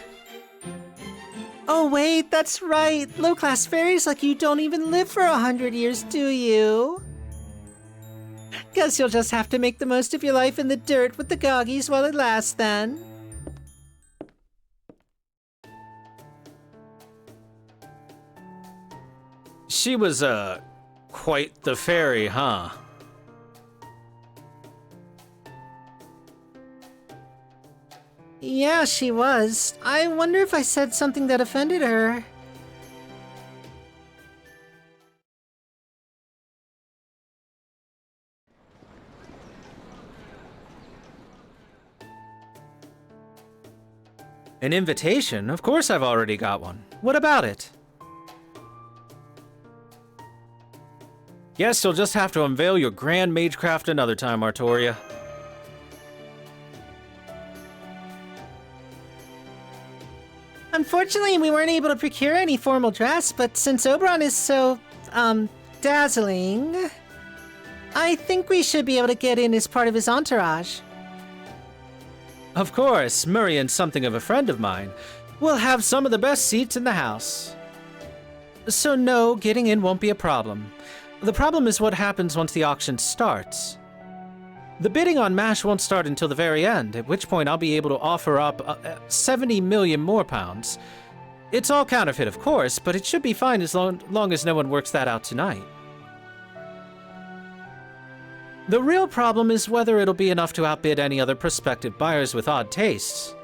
Oh wait, that's right. Low-class fairies like you don't even live for 100 years, do you? Guess you'll just have to make the most of your life in the dirt with the Goggies while it lasts then. She was, quite the fairy, huh? Yeah, she was. I wonder if I said something that offended her. An invitation? Of course I've already got one. What about it? Guess you'll just have to unveil your grand magecraft another time, Artoria. Unfortunately, we weren't able to procure any formal dress, but since Oberon is so, dazzling, I think we should be able to get in as part of his entourage. Of course, Murray's something of a friend of mine. We'll have some of the best seats in the house. So no, getting in won't be a problem. The problem is what happens once the auction starts. The bidding on MASH won't start until the very end, at which point I'll be able to offer up 70 million more pounds. It's all counterfeit, of course, but it should be fine as long as no one works that out tonight. The real problem is whether it'll be enough to outbid any other prospective buyers with odd tastes.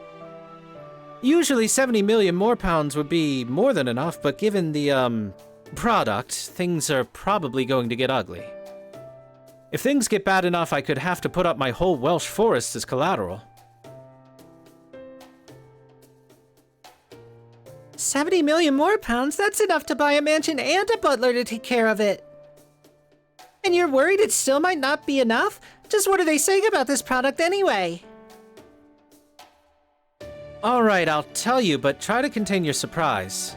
Usually 70 million more pounds would be more than enough, but given the, product, things are probably going to get ugly. If things get bad enough, I could have to put up my whole Welsh forest as collateral. 70 million more pounds? That's enough to buy a mansion and a butler to take care of it. And you're worried it still might not be enough? Just what are they saying about this product anyway? Alright, I'll tell you, but try to contain your surprise.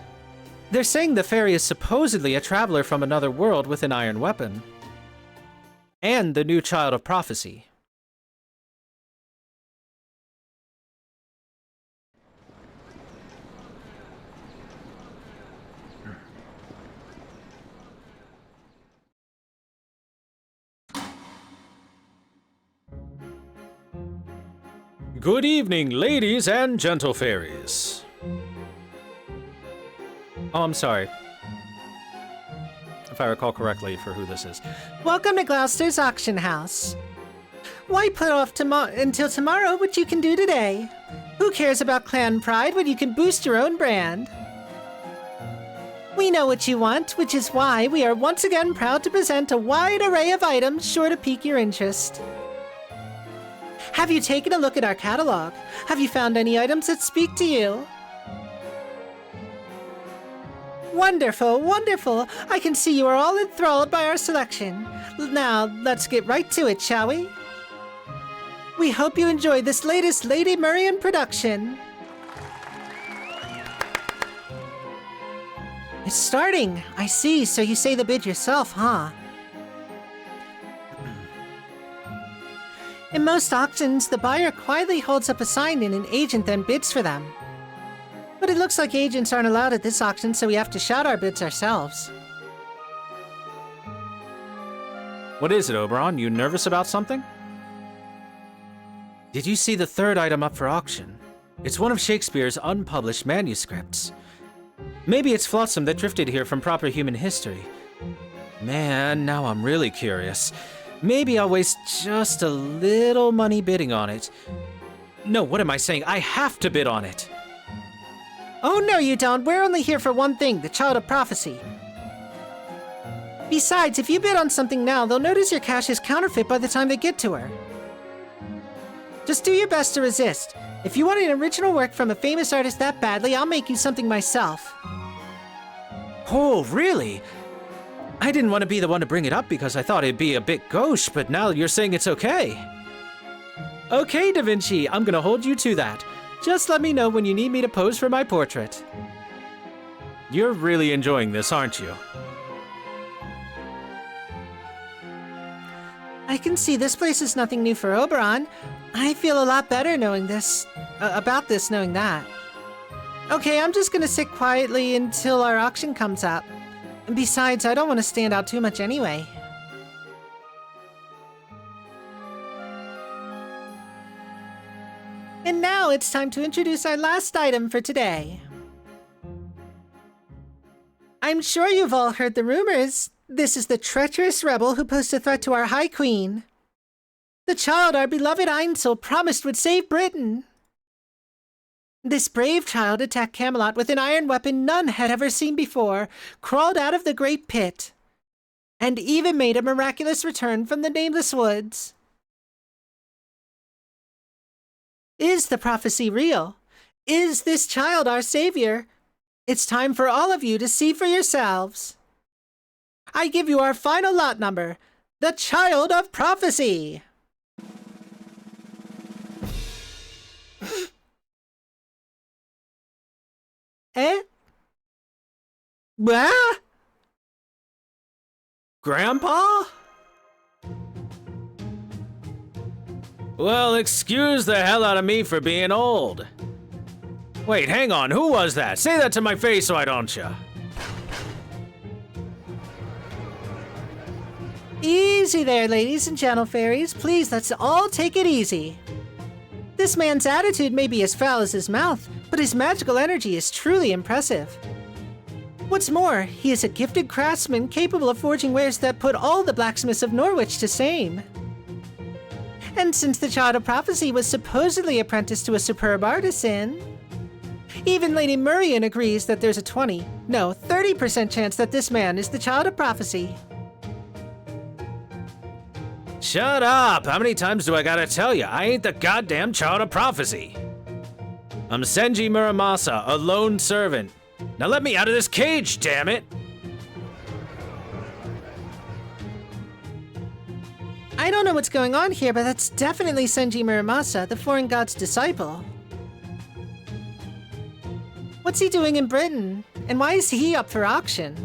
They're saying the fairy is supposedly a traveler from another world with an iron weapon. And the new child of prophecy. Good evening, ladies and gentle fairies. Oh, I'm sorry. If I recall correctly for who this is. Welcome to Gloucester's auction house. Why put off until tomorrow what you can do today? Who cares about clan pride when you can boost your own brand? We know what you want, which is why we are once again proud to present a wide array of items sure to pique your interest. Have you taken a look at our catalog? Have you found any items that speak to you? Wonderful, wonderful! I can see you are all enthralled by our selection. Now, let's get right to it, shall we? We hope you enjoy this latest Lady Murian production. It's starting. I see, so you say the bid yourself, huh? In most auctions, the buyer quietly holds up a sign and an agent then bids for them. But it looks like agents aren't allowed at this auction, so we have to shout our bids ourselves. What is it, Oberon? You nervous about something? Did you see the third item up for auction? It's one of Shakespeare's unpublished manuscripts. Maybe it's Flotsam that drifted here from proper human history. Man, now I'm really curious. Maybe I'll waste just a little money bidding on it. No, what am I saying? I have to bid on it! Oh no you don't, we're only here for one thing, the Child of Prophecy. Besides, if you bid on something now, they'll notice your cash is counterfeit by the time they get to her. Just do your best to resist. If you want an original work from a famous artist that badly, I'll make you something myself. Oh, really? I didn't want to be the one to bring it up because I thought it'd be a bit gauche, but now you're saying it's okay. Okay, Da Vinci, I'm gonna hold you to that. Just let me know when you need me to pose for my portrait. You're really enjoying this, aren't you? I can see this place is nothing new for Oberon. I feel a lot better knowing this, about this knowing that. Okay, I'm just gonna sit quietly until our auction comes up. And besides, I don't want to stand out too much anyway. And now it's time to introduce our last item for today. I'm sure you've all heard the rumors. This is the treacherous rebel who posed a threat to our High Queen. The child our beloved Ainsel promised would save Britain. This brave child attacked Camelot with an iron weapon none had ever seen before, crawled out of the great pit, and even made a miraculous return from the nameless woods. Is the prophecy real? Is this child our savior? It's time for all of you to see for yourselves. I give you our final lot number, the Child of Prophecy. Eh? Bah? Grandpa? Well, excuse the hell out of me for being old. Wait, hang on, who was that? Say that to my face, why don't you? Easy there, ladies and gentle fairies. Please, let's all take it easy. This man's attitude may be as foul as his mouth, but his magical energy is truly impressive. What's more, he is a gifted craftsman capable of forging wares that put all the blacksmiths of Norwich to shame. And since the Child of Prophecy was supposedly apprenticed to a superb artisan, even Lady Murian agrees that there's a 30% chance that this man is the Child of Prophecy. Shut up! How many times do I gotta tell you? I ain't the goddamn Child of Prophecy. I'm Senji Muramasa, a lone servant. Now let me out of this cage, damn it! I don't know what's going on here, but that's definitely Senji Muramasa, the foreign god's disciple. What's he doing in Britain? And why is he up for auction?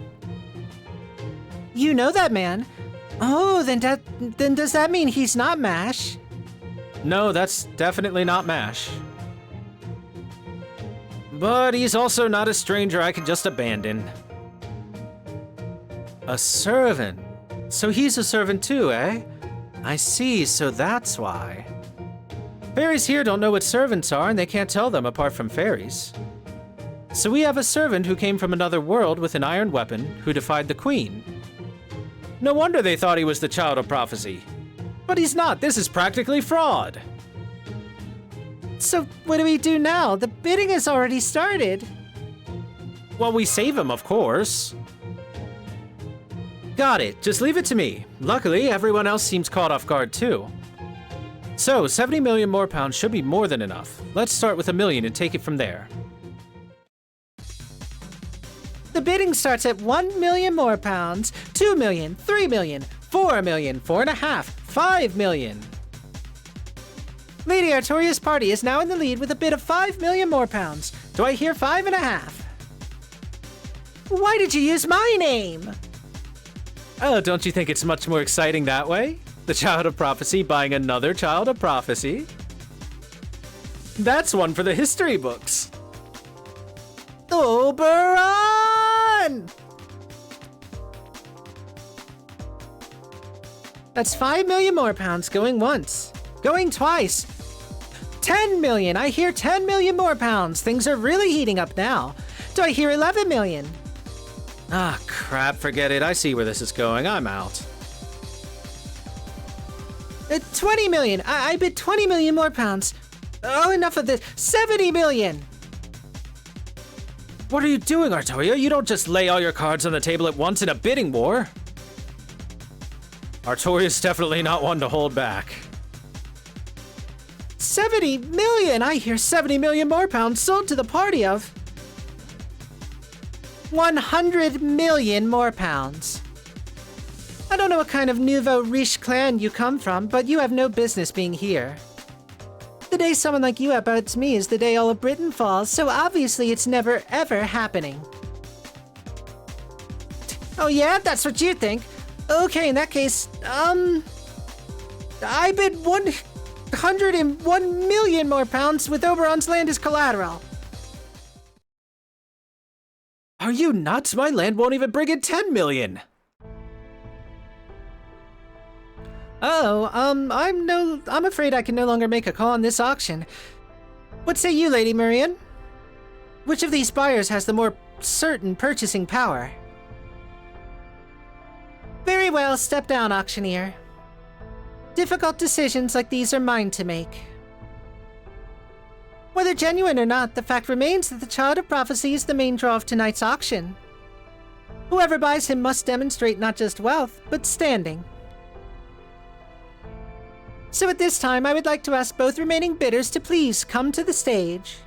You know that man. Oh, then does that mean he's not MASH? No, that's definitely not MASH. But he's also not a stranger I can just abandon. A servant? So he's a servant too, eh? I see, so that's why. Fairies here don't know what servants are, and they can't tell them apart from fairies. So we have a servant who came from another world with an iron weapon who defied the queen. No wonder they thought he was the Child of Prophecy. But he's not, this is practically fraud. So what do we do now? The bidding has already started. Well, we save him, of course. Got it, just leave it to me. Luckily, everyone else seems caught off guard too. So, 70 million more pounds should be more than enough. Let's start with 1 million and take it from there. The bidding starts at 1 million more pounds, 2 million, 3 million, 4 million, 4.5, 5 million. Lady Artoria's party is now in the lead with a bid of 5 million more pounds. Do I hear 5.5? Why did you use my name? Oh, don't you think it's much more exciting that way? The Child of Prophecy buying another Child of Prophecy? That's one for the history books. Oberon! That's 5 million more pounds going once. Going twice. 10 million! I hear 10 million more pounds. Things are really heating up now. Do I hear 11 million? Ah, crap, forget it. I see where this is going. I'm out. 20 million! I bid 20 million more pounds. Oh, enough of this. 70 million! What are you doing, Artoria? You don't just lay all your cards on the table at once in a bidding war. Artoria's definitely not one to hold back. 70 million! I hear 70 million more pounds sold to the party of 100 million more pounds. I don't know what kind of nouveau riche clan you come from, but you have no business being here. The day someone like you outbids me is the day all of Britain falls, so obviously it's never ever happening. Oh yeah, that's what you think. Okay, in that case, I bid 101 million more pounds with Oberon's land as collateral. Are you nuts? My land won't even bring in 10 million. Oh, I'm afraid I can no longer make a call on this auction. What say you, Lady Murian? Which of these buyers has the more certain purchasing power? Very well, step down, auctioneer. Difficult decisions like these are mine to make. Whether genuine or not, the fact remains that the Child of Prophecy is the main draw of tonight's auction. Whoever buys him must demonstrate not just wealth, but standing. So at this time, I would like to ask both remaining bidders to please come to the stage.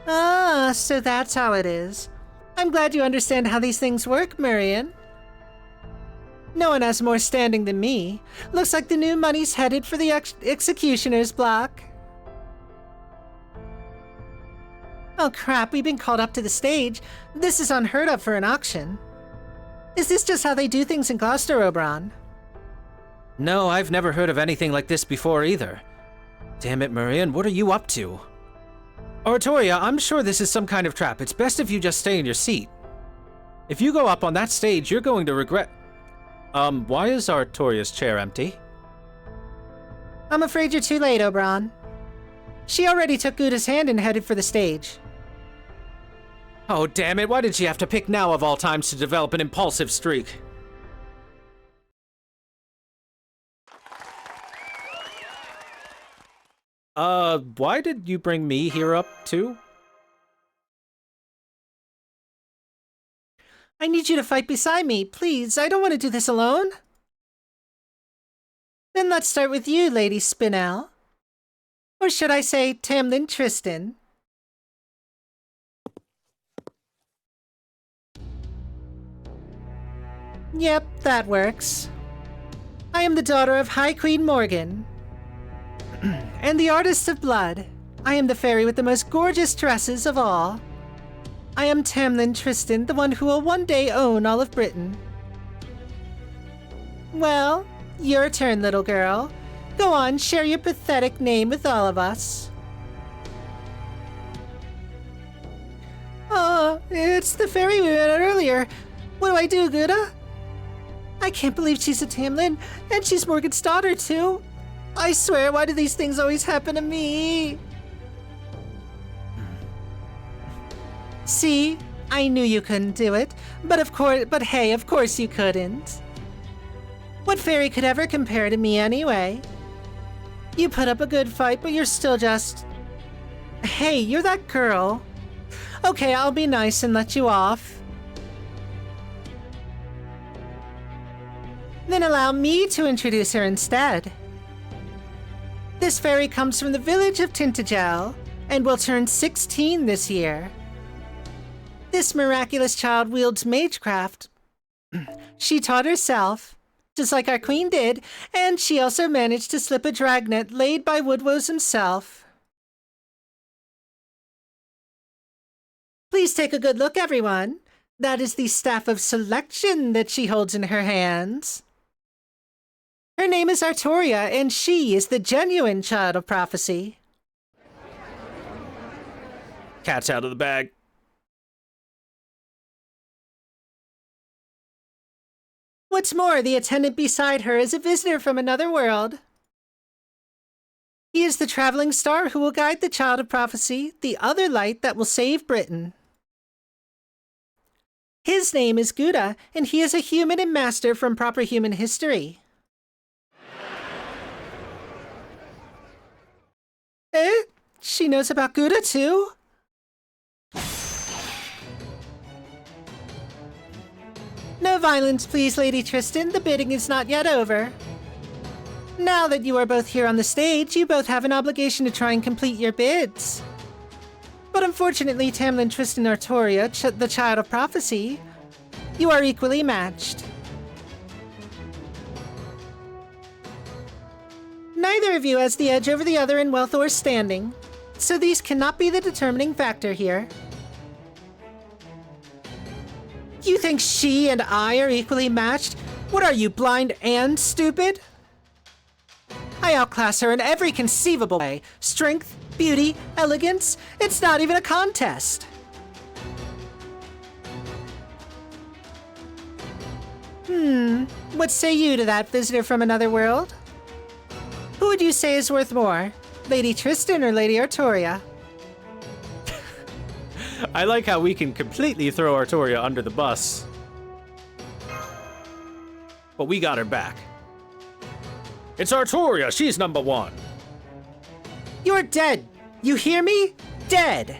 Ah, so that's how it is. I'm glad you understand how these things work, Murian. No one has more standing than me. Looks like the new money's headed for the executioner's block. Oh crap, we've been called up to the stage. This is unheard of for an auction. Is this just how they do things in Gloucester, Oberon? No, I've never heard of anything like this before either. Damn it, Murian, what are you up to? Artoria, I'm sure this is some kind of trap. It's best if you just stay in your seat. If you go up on that stage, you're going to regret... Why is Artoria's chair empty? I'm afraid you're too late, Oberon. She already took Gouda's hand and headed for the stage. Oh, damn it, why did she have to pick now of all times to develop an impulsive streak? Why did you bring me here up, too? I need you to fight beside me, please. I don't want to do this alone. Then let's start with you, Lady Spinel. Or should I say, Tamlin Tristan? Yep, that works. I am the daughter of High Queen Morgan. And the artist of blood. I am the fairy with the most gorgeous dresses of all. I am Tamlin Tristan, the one who will one day own all of Britain. Well, your turn, little girl. Go on, share your pathetic name with all of us. Oh, it's the fairy we met earlier. What do I do, Gouda? I can't believe she's a Tamlin, and she's Morgan's daughter, too. I swear, why do these things always happen to me? See? I knew you couldn't do it. But hey, of course you couldn't. What fairy could ever compare to me anyway? You put up a good fight, but you're still just... Hey, you're that girl. Okay, I'll be nice and let you off. Then allow me to introduce her instead. This fairy comes from the village of Tintagel and will turn 16 this year. This miraculous child wields magecraft. She taught herself, just like our queen did, and she also managed to slip a dragnet laid by Woodwose himself. Please take a good look, everyone. That is the Staff of Selection that she holds in her hands. Her name is Artoria, and she is the genuine Child of Prophecy. Cat's out of the bag. What's more, the attendant beside her is a visitor from another world. He is the traveling star who will guide the Child of Prophecy, the other light that will save Britain. His name is Gouda, and he is a human and master from proper human history. Eh? She knows about Gouda too? No violence, please, Lady Tristan. The bidding is not yet over. Now that you are both here on the stage, you both have an obligation to try and complete your bids. But unfortunately, Tamlin Tristan Artoria, the Child of Prophecy, you are equally matched. Neither of you has the edge over the other in wealth or standing, so these cannot be the determining factor here. You think she and I are equally matched? What are you, blind and stupid? I outclass her in every conceivable way. Strength, beauty, elegance. It's not even a contest. What say you to that, visitor from another world? Who would you say is worth more? Lady Tristan or Lady Artoria? I like how we can completely throw Artoria under the bus. But we got her back. It's Artoria, she's number one. You're dead. You hear me? Dead.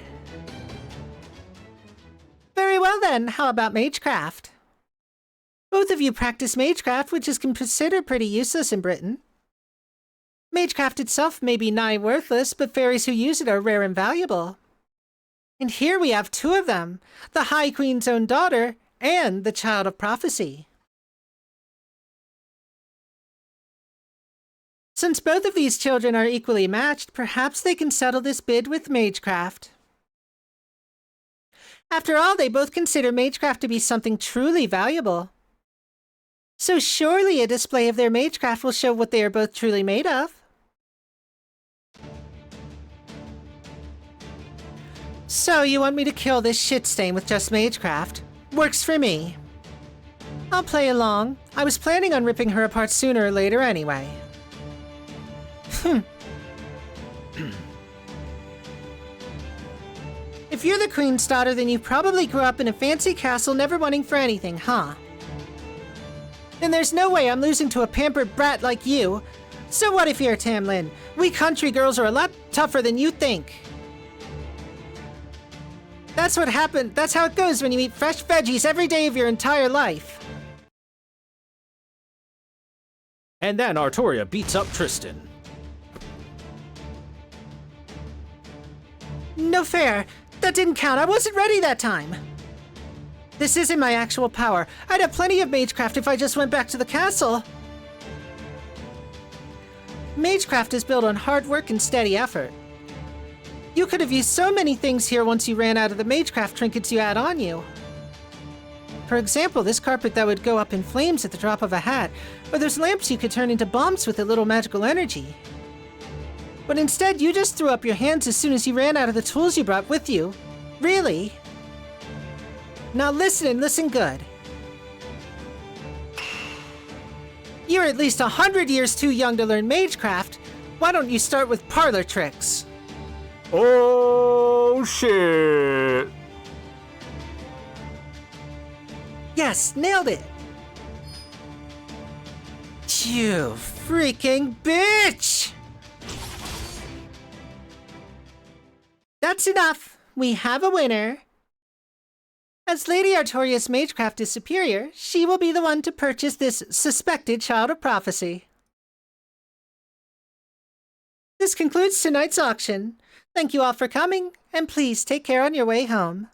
Very well then, how about magecraft? Both of you practice magecraft, which is considered pretty useless in Britain. Magecraft itself may be nigh worthless, but fairies who use it are rare and valuable. And here we have two of them, the High Queen's own daughter and the Child of Prophecy. Since both of these children are equally matched, perhaps they can settle this bid with magecraft. After all, they both consider magecraft to be something truly valuable. So surely a display of their magecraft will show what they are both truly made of. So you want me to kill this shit stain with just magecraft? Works for me. I'll play along. I was planning on ripping her apart sooner or later anyway. If you're the queen's daughter, then you probably grew up in a fancy castle never wanting for anything, huh? Then there's no way I'm losing to a pampered brat like you. So what if you're a Tamlin? We country girls are a lot tougher than you think. That's what happened. That's how it goes when you eat fresh veggies every day of your entire life. And then Artoria beats up Tristan. No fair. That didn't count. I wasn't ready that time. This isn't my actual power. I'd have plenty of magecraft if I just went back to the castle. Magecraft is built on hard work and steady effort. You could have used so many things here once you ran out of the magecraft trinkets you had on you. For example, this carpet that would go up in flames at the drop of a hat, or those lamps you could turn into bombs with a little magical energy. But instead, you just threw up your hands as soon as you ran out of the tools you brought with you. Really? Now listen and listen good. You're at least 100 years too young to learn magecraft. Why don't you start with parlor tricks? Oh, shit. Yes, nailed it. You freaking bitch! That's enough. We have a winner. As Lady Artoria's magecraft is superior, she will be the one to purchase this suspected child of prophecy. This concludes tonight's auction. Thank you all for coming, and please take care on your way home.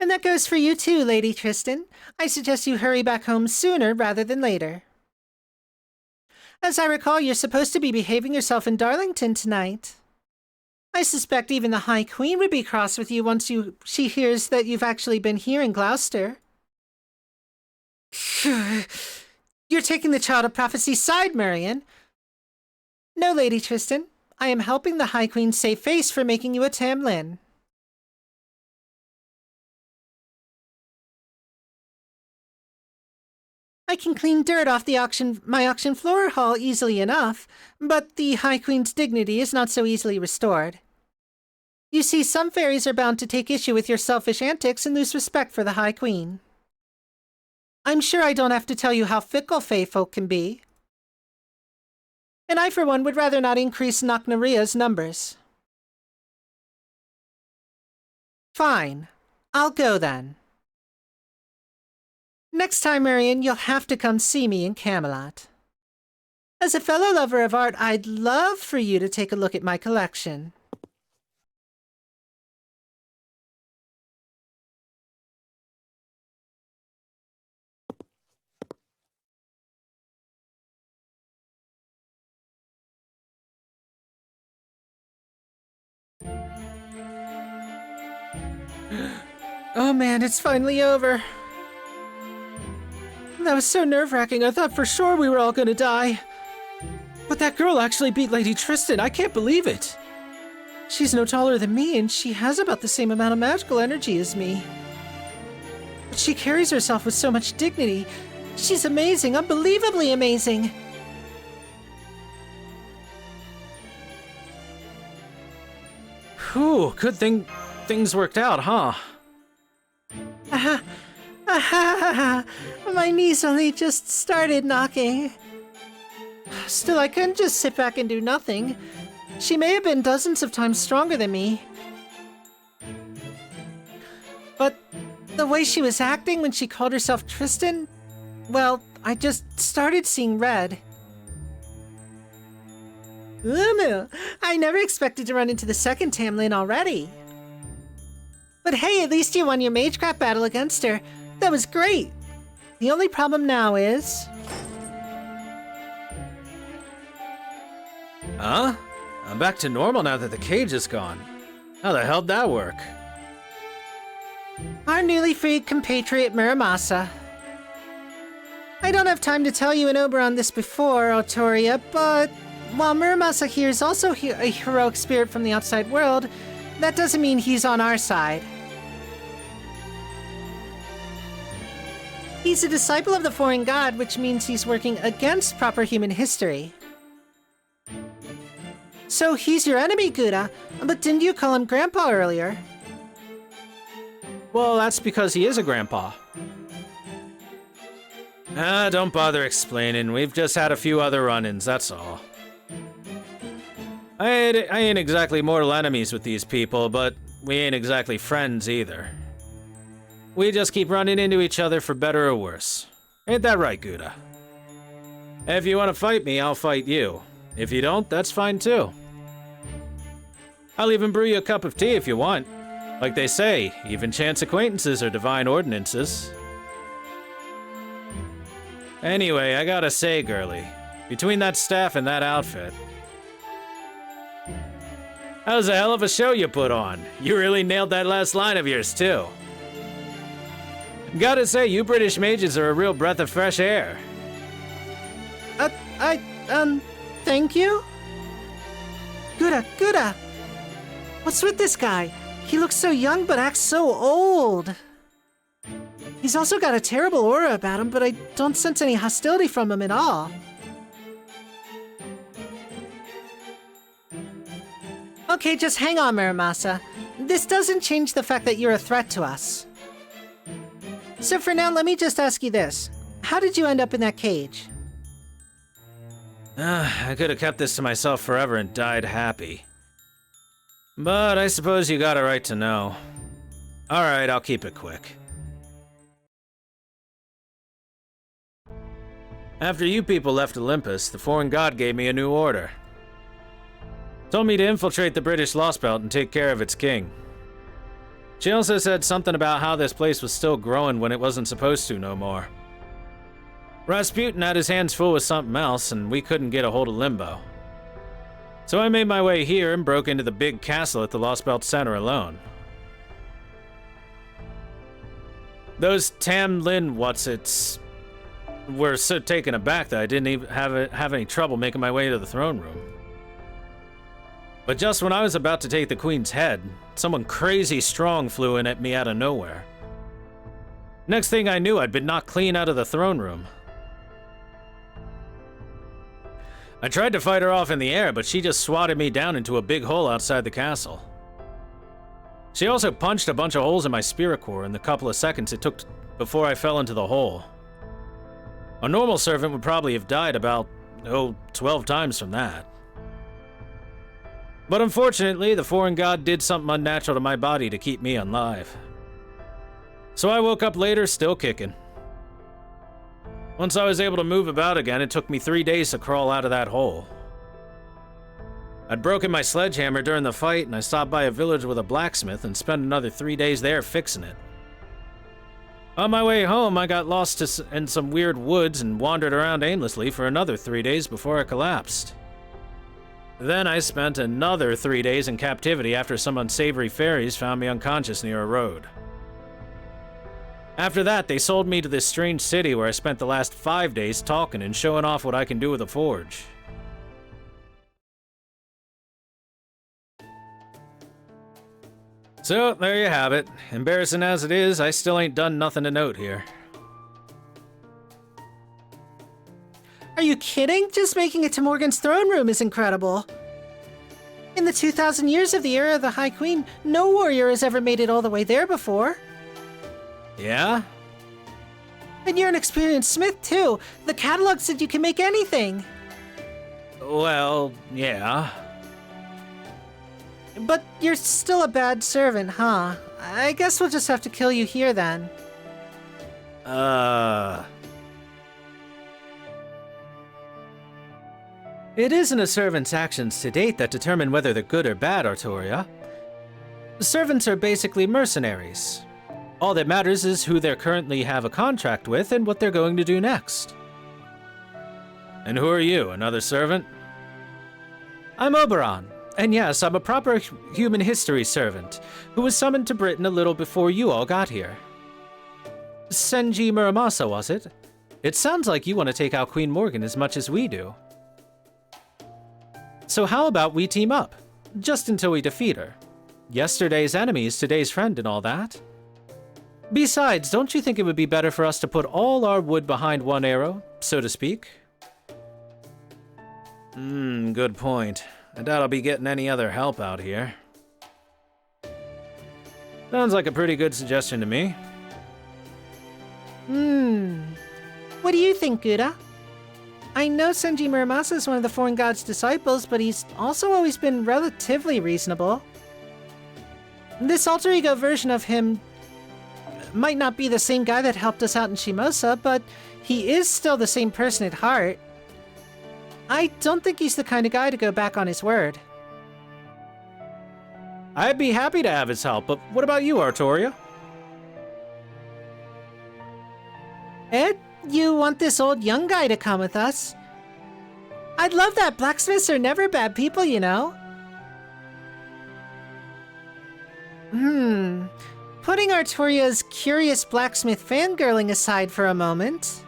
And that goes for you too, Lady Tristan. I suggest you hurry back home sooner rather than later. As I recall, you're supposed to be behaving yourself in Darlington tonight. I suspect even the High Queen would be cross with you once she hears that you've actually been here in Gloucester. You're taking the Child of Prophecy's side, Marion. No, Lady Tristan. I am helping the High Queen save face for making you a Tamlin. I can clean dirt off my auction floor hall easily enough, but the High Queen's dignity is not so easily restored. You see, some fairies are bound to take issue with your selfish antics and lose respect for the High Queen. I'm sure I don't have to tell you how fickle fae folk can be. And I, for one, would rather not increase Knocknaria's numbers. Fine. I'll go then. Next time, Marion, you'll have to come see me in Camelot. As a fellow lover of art, I'd love for you to take a look at my collection. Oh man, it's finally over. That was so nerve-wracking, I thought for sure we were all gonna die. But that girl actually beat Lady Tristan, I can't believe it. She's no taller than me, and she has about the same amount of magical energy as me. But she carries herself with so much dignity. She's amazing, unbelievably amazing. Whew, good thing things worked out, huh? My knees only just started knocking. Still, I couldn't just sit back and do nothing. She may have been dozens of times stronger than me. But the way she was acting when she called herself Tristan, well, I just started seeing red. I never expected to run into the second Tamlin already. But hey, at least you won your magecraft battle against her. That was great. The only problem now is... Huh? I'm back to normal now that the cage is gone. How the hell'd that work? Our newly freed compatriot Muramasa. I don't have time to tell you an Oberon this before, Artoria, but while Muramasa here is also a heroic spirit from the outside world, that doesn't mean he's on our side. He's a disciple of the foreign god, which means he's working against proper human history. So he's your enemy, Gouda, but didn't you call him Grandpa earlier? Well, that's because he is a grandpa. Don't bother explaining. We've just had a few other run-ins, that's all. I ain't exactly mortal enemies with these people, but we ain't exactly friends either. We just keep running into each other for better or worse. Ain't that right, Gouda? If you want to fight me, I'll fight you. If you don't, that's fine too. I'll even brew you a cup of tea if you want. Like they say, even chance acquaintances are divine ordinances. Anyway, I gotta say, girlie, between that staff and that outfit, that was a hell of a show you put on. You really nailed that last line of yours, too. Gotta say, you British mages are a real breath of fresh air. Thank you? Gouda! What's with this guy? He looks so young but acts so old. He's also got a terrible aura about him, but I don't sense any hostility from him at all. Okay, just hang on, Muramasa. This doesn't change the fact that you're a threat to us. So for now, let me just ask you this. How did you end up in that cage? I could have kept this to myself forever and died happy. But I suppose you got a right to know. Alright, I'll keep it quick. After you people left Olympus, the foreign god gave me a new order. Told me to infiltrate the British Lostbelt and take care of its king. She also said something about how this place was still growing when it wasn't supposed to no more. Rasputin had his hands full with something else, and we couldn't get a hold of Limbo. So I made my way here and broke into the big castle at the Lostbelt Center alone. Those Tam Lin whatsits were so taken aback that I didn't even have any trouble making my way to the throne room. But just when I was about to take the queen's head, someone crazy strong flew in at me out of nowhere. Next thing I knew, I'd been knocked clean out of the throne room. I tried to fight her off in the air, but she just swatted me down into a big hole outside the castle. She also punched a bunch of holes in my spirit core in the couple of seconds it took before I fell into the hole. A normal servant would probably have died about, 12 times from that. But unfortunately, the foreign god did something unnatural to my body to keep me alive. So I woke up later still kicking. Once I was able to move about again, it took me 3 days to crawl out of that hole. I'd broken my sledgehammer during the fight, and I stopped by a village with a blacksmith and spent another 3 days there fixing it. On my way home, I got lost in some weird woods and wandered around aimlessly for another 3 days before I collapsed. Then I spent another 3 days in captivity after some unsavory fairies found me unconscious near a road. After that, they sold me to this strange city where I spent the last 5 days talking and showing off what I can do with a forge. So, there you have it. Embarrassing as it is, I still ain't done nothing to note here. Are you kidding? Just making it to Morgan's throne room is incredible. In the 2,000 years of the era of the High Queen, no warrior has ever made it all the way there before. Yeah? And you're an experienced smith, too. The catalog said you can make anything. Well, yeah. But you're still a bad servant, huh? I guess we'll just have to kill you here, then. It isn't a servant's actions to date that determine whether they're good or bad, Artoria. Servants are basically mercenaries. All that matters is who they currently have a contract with and what they're going to do next. And who are you, another servant? I'm Oberon, and yes, I'm a proper human history servant, who was summoned to Britain a little before you all got here. Senji Muramasa, was it? It sounds like you want to take out Queen Morgan as much as we do. So how about we team up? Just until we defeat her. Yesterday's enemy is today's friend and all that. Besides, don't you think it would be better for us to put all our wood behind one arrow, so to speak? Good point. I doubt I'll be getting any other help out here. Sounds like a pretty good suggestion to me. What do you think, Gouda? I know Senji Muramasa is one of the foreign god's disciples, but he's also always been relatively reasonable. This alter ego version of him might not be the same guy that helped us out in Shimosa, but he is still the same person at heart. I don't think he's the kind of guy to go back on his word. I'd be happy to have his help, but what about you, Artoria? Ed, you want this old young guy to come with us? I'd love that. Blacksmiths are never bad people, you know. Putting Artoria's curious blacksmith fangirling aside for a moment,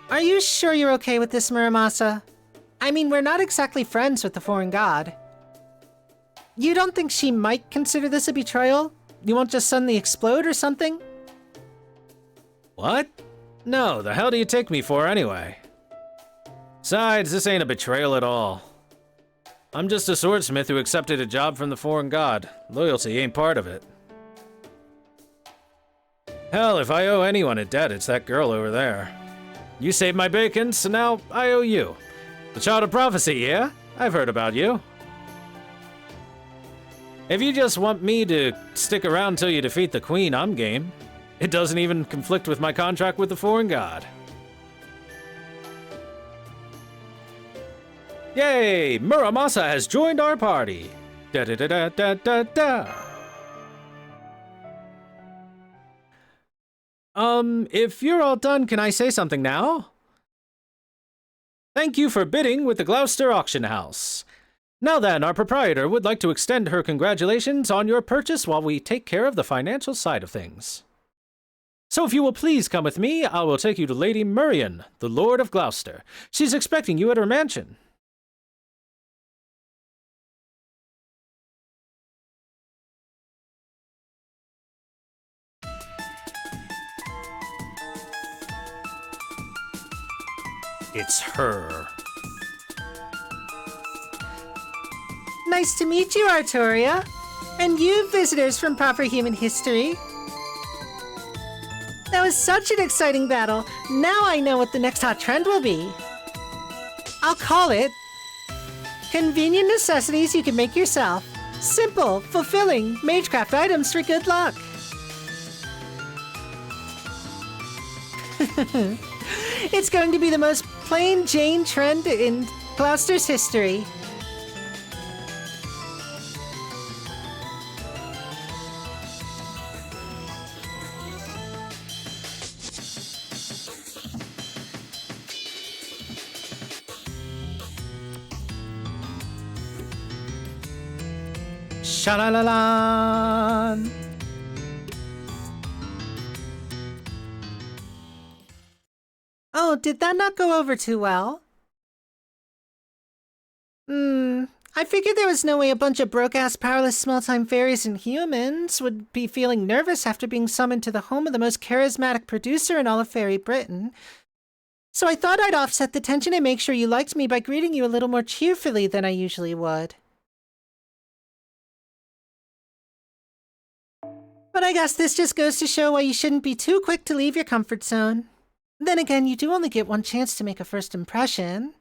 are you sure you're okay with this, Muramasa? I mean, we're not exactly friends with the foreign god. You don't think she might consider this a betrayal? You won't just suddenly explode or something? What? No, the hell do you take me for anyway? Besides, this ain't a betrayal at all. I'm just a swordsmith who accepted a job from the foreign god. Loyalty ain't part of it. Hell, if I owe anyone a debt, it's that girl over there. You saved my bacon, so now I owe you. The child of prophecy, yeah? I've heard about you. If you just want me to stick around till you defeat the queen, I'm game. It doesn't even conflict with my contract with the foreign god. Yay! Muramasa has joined our party! Da da da da da da da! If you're all done, can I say something now? Thank you for bidding with the Gloucester Auction House. Now then, our proprietor would like to extend her congratulations on your purchase while we take care of the financial side of things. So if you will please come with me, I will take you to Lady Murian, the Lord of Gloucester. She's expecting you at her mansion. It's her. Nice to meet you, Artoria. And you visitors from Proper Human History. That was such an exciting battle. Now I know what the next hot trend will be. I'll call it convenient necessities you can make yourself. Simple, fulfilling, magecraft items for good luck. It's going to be the most plain Jane trend in Gloucester's history. Sha-la-la-la! Oh, did that not go over too well? I figured there was no way a bunch of broke-ass powerless small-time fairies and humans would be feeling nervous after being summoned to the home of the most charismatic producer in all of Fairy Britain. So I thought I'd offset the tension and make sure you liked me by greeting you a little more cheerfully than I usually would. But I guess this just goes to show why you shouldn't be too quick to leave your comfort zone. Then again, you do only get one chance to make a first impression.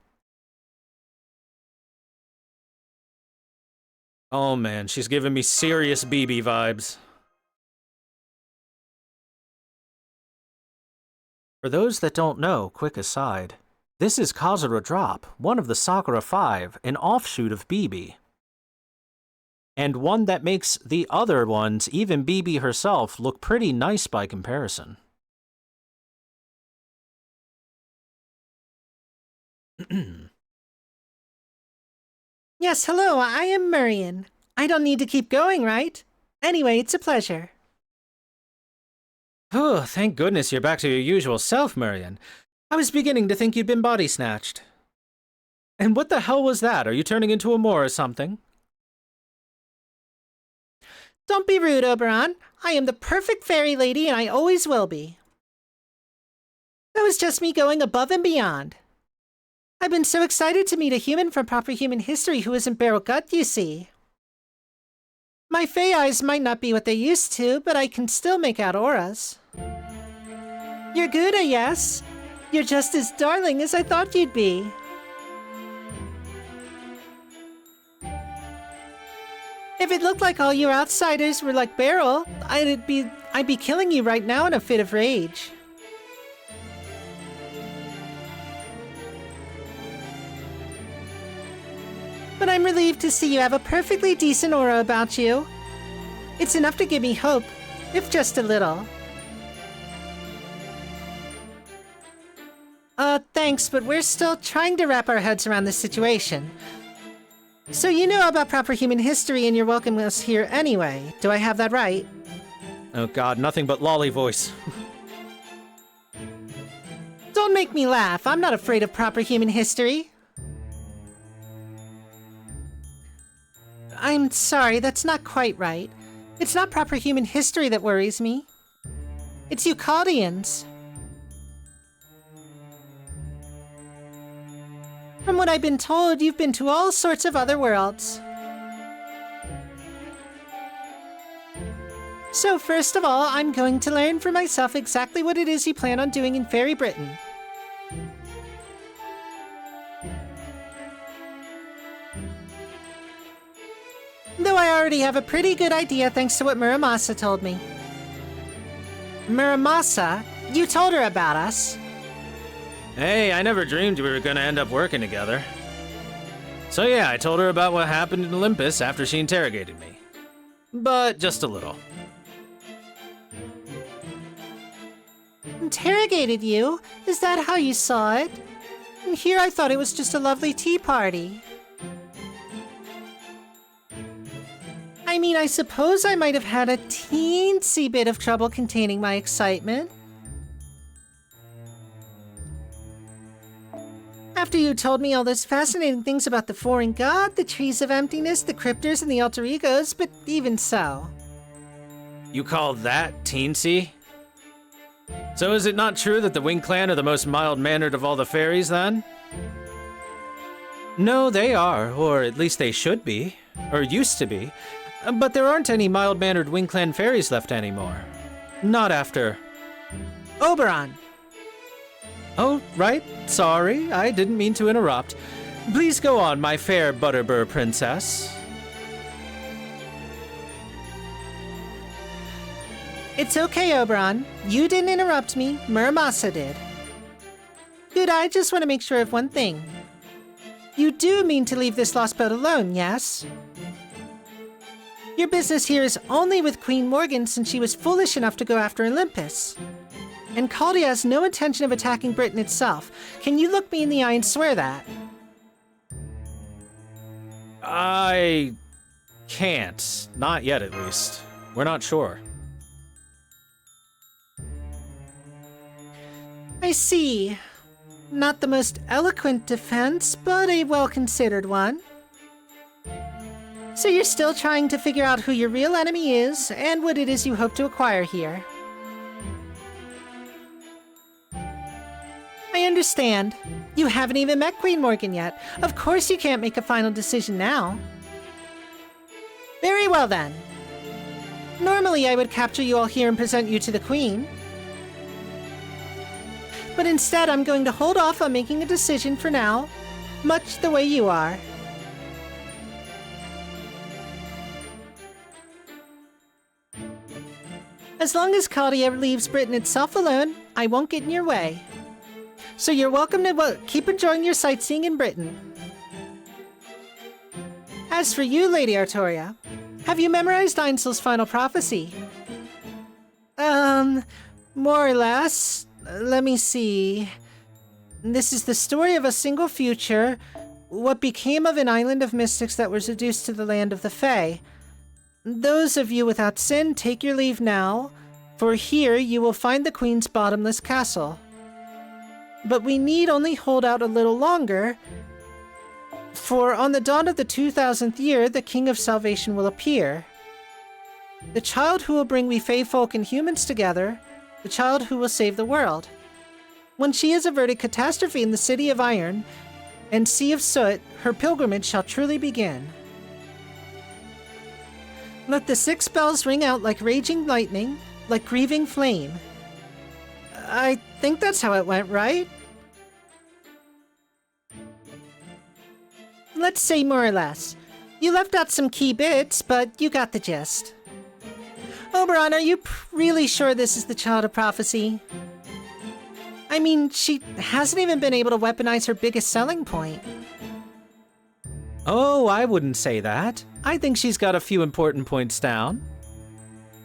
Oh man, she's giving me serious BB vibes. For those that don't know, quick aside, this is Kazura Drop, one of the Sakura 5, an offshoot of BB. And one that makes the other ones, even BB herself, look pretty nice by comparison. Yes, hello, I am Murian. I don't need to keep going, right? Anyway, it's a pleasure. Oh, thank goodness you're back to your usual self, Murian. I was beginning to think you'd been body snatched. And what the hell was that? Are you turning into a Moor or something? Don't be rude, Oberon. I am the perfect fairy lady, and I always will be. That was just me going above and beyond. I've been so excited to meet a human from proper human history who isn't Beryl Gut, you see. My fey eyes might not be what they used to, but I can still make out auras. You're good, yes. You're just as darling as I thought you'd be. If it looked like all you outsiders were like Beryl, I'd be killing you right now in a fit of rage. But I'm relieved to see you have a perfectly decent aura about you. It's enough to give me hope, if just a little. Thanks, but we're still trying to wrap our heads around this situation. So you know about proper human history and you're welcome us here anyway. Do I have that right? Oh god, nothing but lolly voice. Don't make me laugh. I'm not afraid of proper human history. I'm sorry, that's not quite right. It's not proper human history that worries me. It's you Chaldeans. From what I've been told, you've been to all sorts of other worlds. So first of all, I'm going to learn for myself exactly what it is you plan on doing in Fairy Britain. Though I already have a pretty good idea thanks to what Muramasa told me. Muramasa? You told her about us. Hey, I never dreamed we were gonna end up working together. So yeah, I told her about what happened in Olympus after she interrogated me. But just a little. Interrogated you? Is that how you saw it? Here I thought it was just a lovely tea party. I mean, I suppose I might have had a teensy bit of trouble containing my excitement. After you told me all those fascinating things about the foreign god, the trees of emptiness, the cryptors, and the alter egos, but even so. You call that teensy? So is it not true that the Wing Clan are the most mild-mannered of all the fairies, then? No, they are, or at least they should be, or used to be. But there aren't any mild-mannered Wing Clan fairies left anymore. Not after... Oberon! Oh, right. Sorry, I didn't mean to interrupt. Please go on, my fair Butterbur princess. It's okay, Oberon. You didn't interrupt me. Muramasa did. Good, I just want to make sure of one thing. You do mean to leave this Lostbelt alone, yes? Your business here is only with Queen Morgan since she was foolish enough to go after Olympus. And Chaldea has no intention of attacking Britain itself. Can you look me in the eye and swear that? I can't. Not yet, at least. We're not sure. I see. Not the most eloquent defense, but a well-considered one. So you're still trying to figure out who your real enemy is, and what it is you hope to acquire here. I understand. You haven't even met Queen Morgan yet. Of course you can't make a final decision now. Very well then. Normally I would capture you all here and present you to the Queen. But instead I'm going to hold off on making a decision for now, much the way you are. As long as Chaldea leaves Britain itself alone, I won't get in your way. So you're welcome to keep enjoying your sightseeing in Britain. As for you, Lady Artoria, have you memorized Einzel's final prophecy? More or less. Let me see. This is the story of a single future, what became of an island of mystics that was reduced to the land of the Fae. Those of you without sin, take your leave now, for here you will find the Queen's bottomless castle. But we need only hold out a little longer, for on the dawn of the 2000th year, the King of Salvation will appear. The child who will bring we Fey folk and humans together. The child who will save the world. When she has averted catastrophe in the City of Iron and Sea of Soot, her pilgrimage shall truly begin. Let the 6 bells ring out like raging lightning, like grieving flame. I think that's how it went, right? Let's say more or less. You left out some key bits, but you got the gist. Oberon, are you really sure this is the Child of Prophecy? I mean, she hasn't even been able to weaponize her biggest selling point. Oh, I wouldn't say that. I think she's got a few important points down.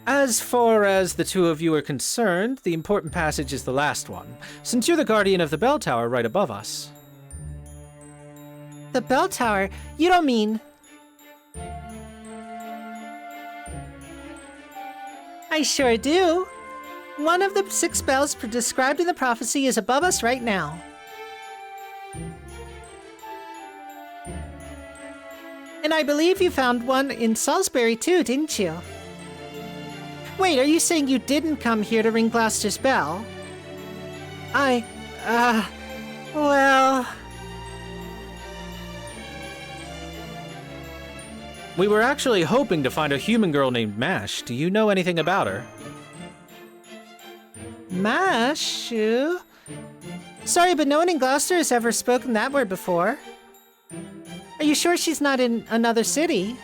As far as the two of you are concerned, the important passage is the last one, since you're the guardian of the bell tower right above us. The bell tower? You don't mean... I sure do. One of the 6 bells described in the prophecy is above us right now. And I believe you found one in Salisbury too, didn't you? Wait, are you saying you didn't come here to ring Gloucester's bell? Well... We were actually hoping to find a human girl named Mash. Do you know anything about her? Mash? Sorry, but no one in Gloucester has ever spoken that word before. Are you sure she's not in another city?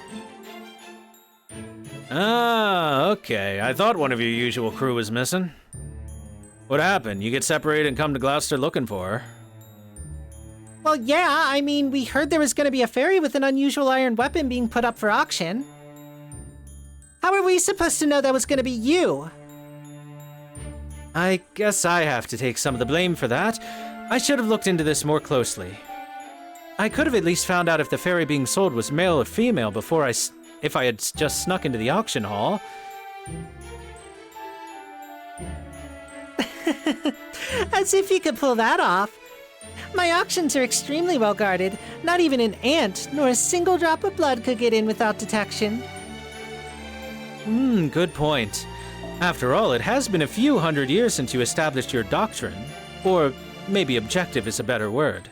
Ah, okay. I thought one of your usual crew was missing. What happened? You get separated and come to Gloucester looking for her? Well, yeah, I mean, we heard there was going to be a fairy with an unusual iron weapon being put up for auction. How were we supposed to know that was going to be you? I guess I have to take some of the blame for that. I should have looked into this more closely. I could have at least found out if the fairy being sold was male or female before if I had just snuck into the auction hall. As if you could pull that off. My auctions are extremely well guarded. Not even an ant, nor a single drop of blood could get in without detection. Good point. After all, it has been a few hundred years since you established your doctrine. Or maybe objective is a better word.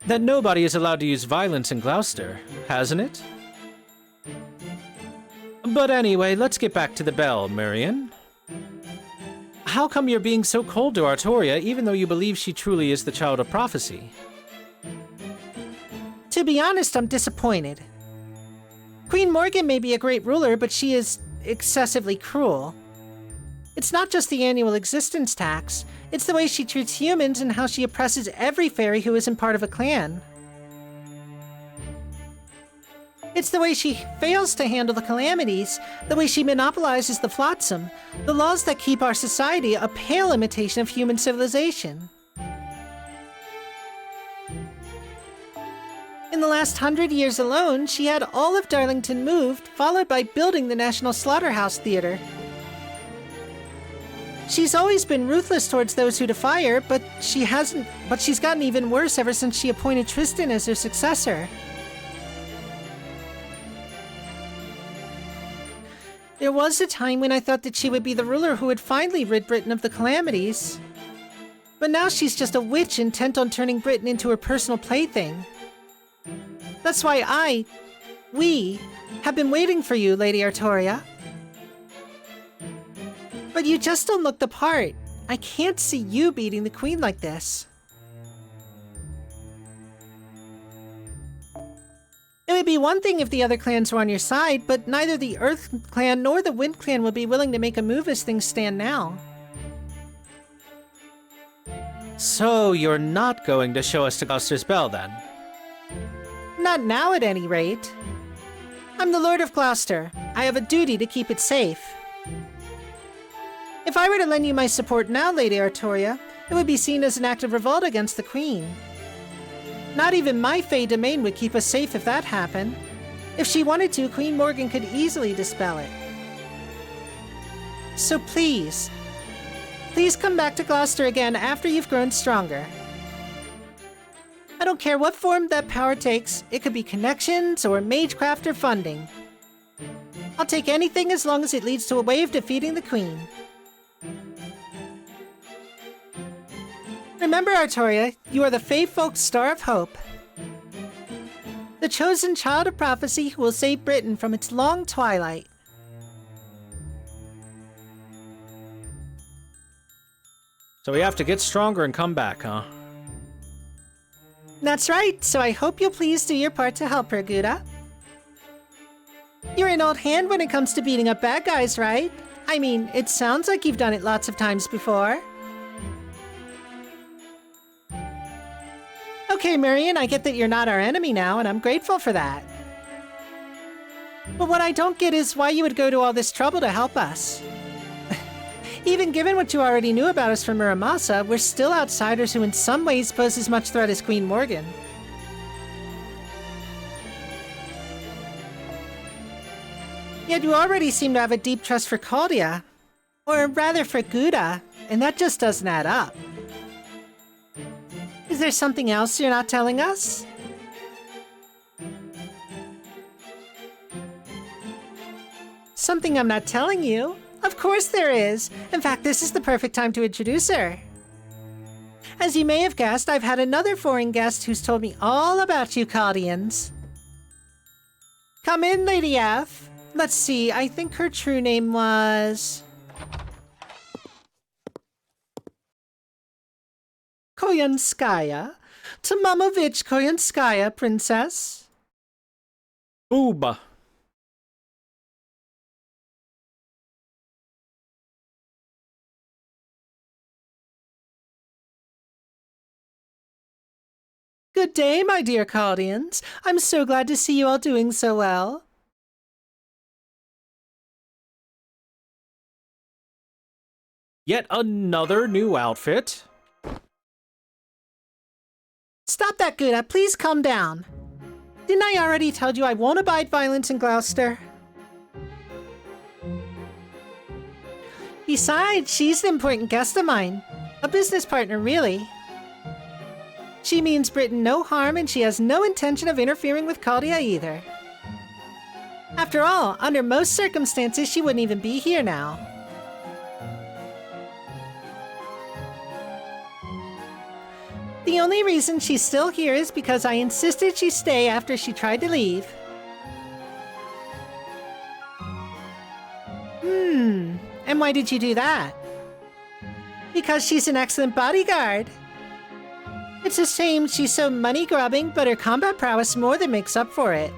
That nobody is allowed to use violence in Gloucester, hasn't it? But anyway, let's get back to the bell, Marion. How come you're being so cold to Artoria, even though you believe she truly is the Child of Prophecy? To be honest, I'm disappointed. Queen Morgan may be a great ruler, but she is excessively cruel. It's not just the annual existence tax, it's the way she treats humans and how she oppresses every fairy who isn't part of a clan. It's the way she fails to handle the calamities, the way she monopolizes the flotsam, the laws that keep our society a pale imitation of human civilization. In the last 100 years alone, she had all of Darlington moved, followed by building the National Slaughterhouse Theater. She's always been ruthless towards those who defy her, but she's gotten even worse ever since she appointed Tristan as her successor. There was a time when I thought that she would be the ruler who would finally rid Britain of the calamities. But now she's just a witch intent on turning Britain into her personal plaything. That's why we, have been waiting for you, Lady Artoria. But you just don't look the part. I can't see you beating the Queen like this. It would be one thing if the other clans were on your side, but neither the Earth clan nor the Wind clan would be willing to make a move as things stand now. So you're not going to show us to Gloucester's bell, then? Not now, at any rate. I'm the Lord of Gloucester. I have a duty to keep it safe. If I were to lend you my support now, Lady Artoria, it would be seen as an act of revolt against the Queen. Not even my Fey domain would keep us safe if that happened. If she wanted to, Queen Morgan could easily dispel it. So please come back to Gloucester again after you've grown stronger. I don't care what form that power takes. It could be connections or magecraft or funding. I'll take anything as long as it leads to a way of defeating the Queen. Remember, Artoria, you are the Fae Folk's Star of Hope. The chosen child of prophecy who will save Britain from its long twilight. So we have to get stronger and come back, huh? That's right, so I hope you'll please do your part to help her, Gouda. You're an old hand when it comes to beating up bad guys, right? I mean, it sounds like you've done it lots of times before. Okay, Marion, I get that you're not our enemy now, and I'm grateful for that. But what I don't get is why you would go to all this trouble to help us. Even given what you already knew about us from Muramasa, we're still outsiders who in some ways pose as much threat as Queen Morgan. Yet you already seem to have a deep trust for Caldia. Or rather for Gouda, and that just doesn't add up. Is there something else you're not telling us? Something I'm not telling you? Of course there is. In fact, this is the perfect time to introduce her. As you may have guessed, I've had another foreign guest who's told me all about you Caldians. Come in, Lady F. Let's see, I think her true name was... Koyanskaya. Tomamovich Koyanskaya, Princess. Booba. Good day, my dear Caldians. I'm so glad to see you all doing so well. Yet another new outfit? Stop that, Gouda. Please calm down. Didn't I already tell you I won't abide violence in Gloucester? Besides, she's an important guest of mine. A business partner, really. She means Britain no harm, and she has no intention of interfering with Caldia either. After all, under most circumstances, she wouldn't even be here now. The only reason she's still here is because I insisted she stay after she tried to leave. And why did you do that? Because she's an excellent bodyguard. It's a shame she's so money-grubbing, but her combat prowess more than makes up for it.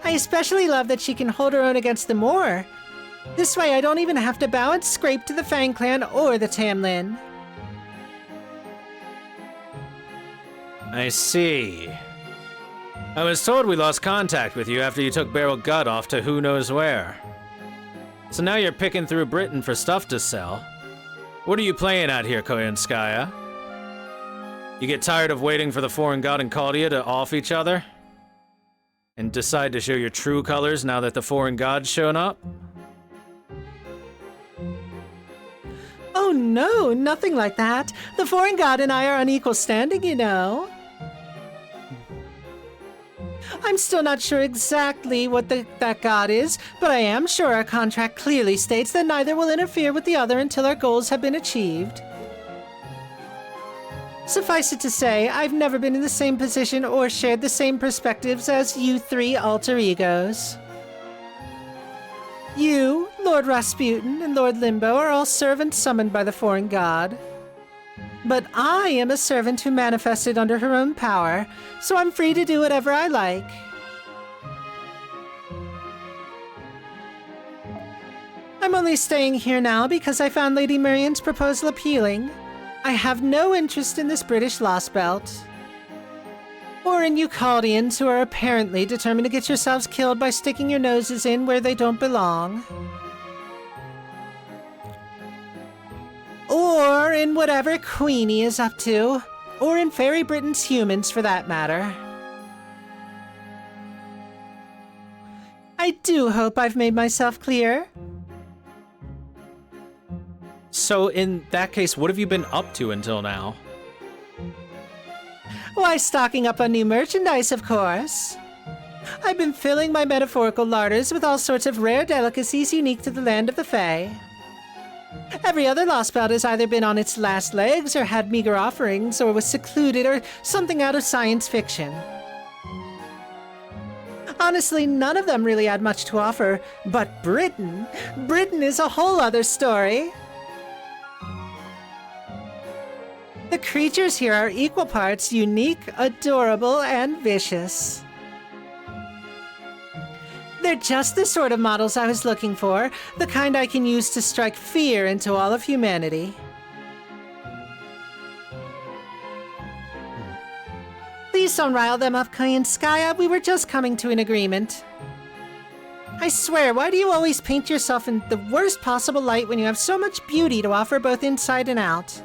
I especially love that she can hold her own against the Moor. This way I don't even have to bow and scrape to the Fang Clan or the Tamlin. I see. I was told we lost contact with you after you took Beryl Gut off to who knows where. So now you're picking through Britain for stuff to sell. What are you playing at here, Koyanskaya? You get tired of waiting for the foreign god and Caldia to off each other? And decide to show your true colors now that the foreign god's shown up? Oh no, nothing like that. The foreign god and I are on equal standing, you know. I'm still not sure exactly what that god is, but I am sure our contract clearly states that neither will interfere with the other until our goals have been achieved. Suffice it to say, I've never been in the same position or shared the same perspectives as you three alter egos. You, Lord Rasputin, and Lord Limbo are all servants summoned by the foreign god. But I am a servant who manifested under her own power, so I'm free to do whatever I like. I'm only staying here now because I found Lady Marion's proposal appealing. I have no interest in this British Lostbelt. Or in you Caldians who are apparently determined to get yourselves killed by sticking your noses in where they don't belong. Or in whatever Queenie is up to. Or in Fairy Britain's humans, for that matter. I do hope I've made myself clear. So in that case, what have you been up to until now? Why, stocking up on new merchandise, of course. I've been filling my metaphorical larders with all sorts of rare delicacies unique to the land of the Fae. Every other Lostbelt has either been on its last legs or had meager offerings or was secluded or something out of science fiction. Honestly, none of them really had much to offer, but Britain is a whole other story. The creatures here are equal parts unique, adorable, and vicious. They're just the sort of models I was looking for, the kind I can use to strike fear into all of humanity. Please don't rile them up, Koyanskaya. We were just coming to an agreement. I swear, why do you always paint yourself in the worst possible light when you have so much beauty to offer both inside and out?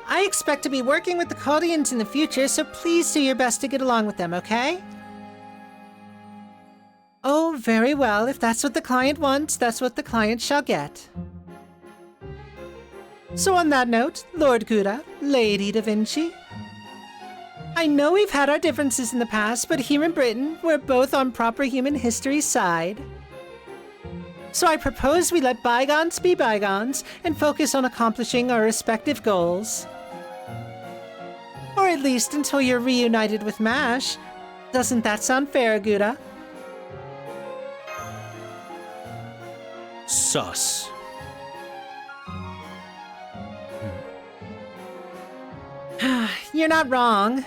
I expect to be working with the Chaldeans in the future, so please do your best to get along with them, okay? Oh, very well. If that's what the client wants, that's what the client shall get. So on that note, Lord Gouda, Lady Da Vinci, I know we've had our differences in the past, but here in Britain, we're both on proper human history's side. So I propose we let bygones be bygones and focus on accomplishing our respective goals. Or at least until you're reunited with MASH. Doesn't that sound fair, Gouda? Sus. You're not wrong.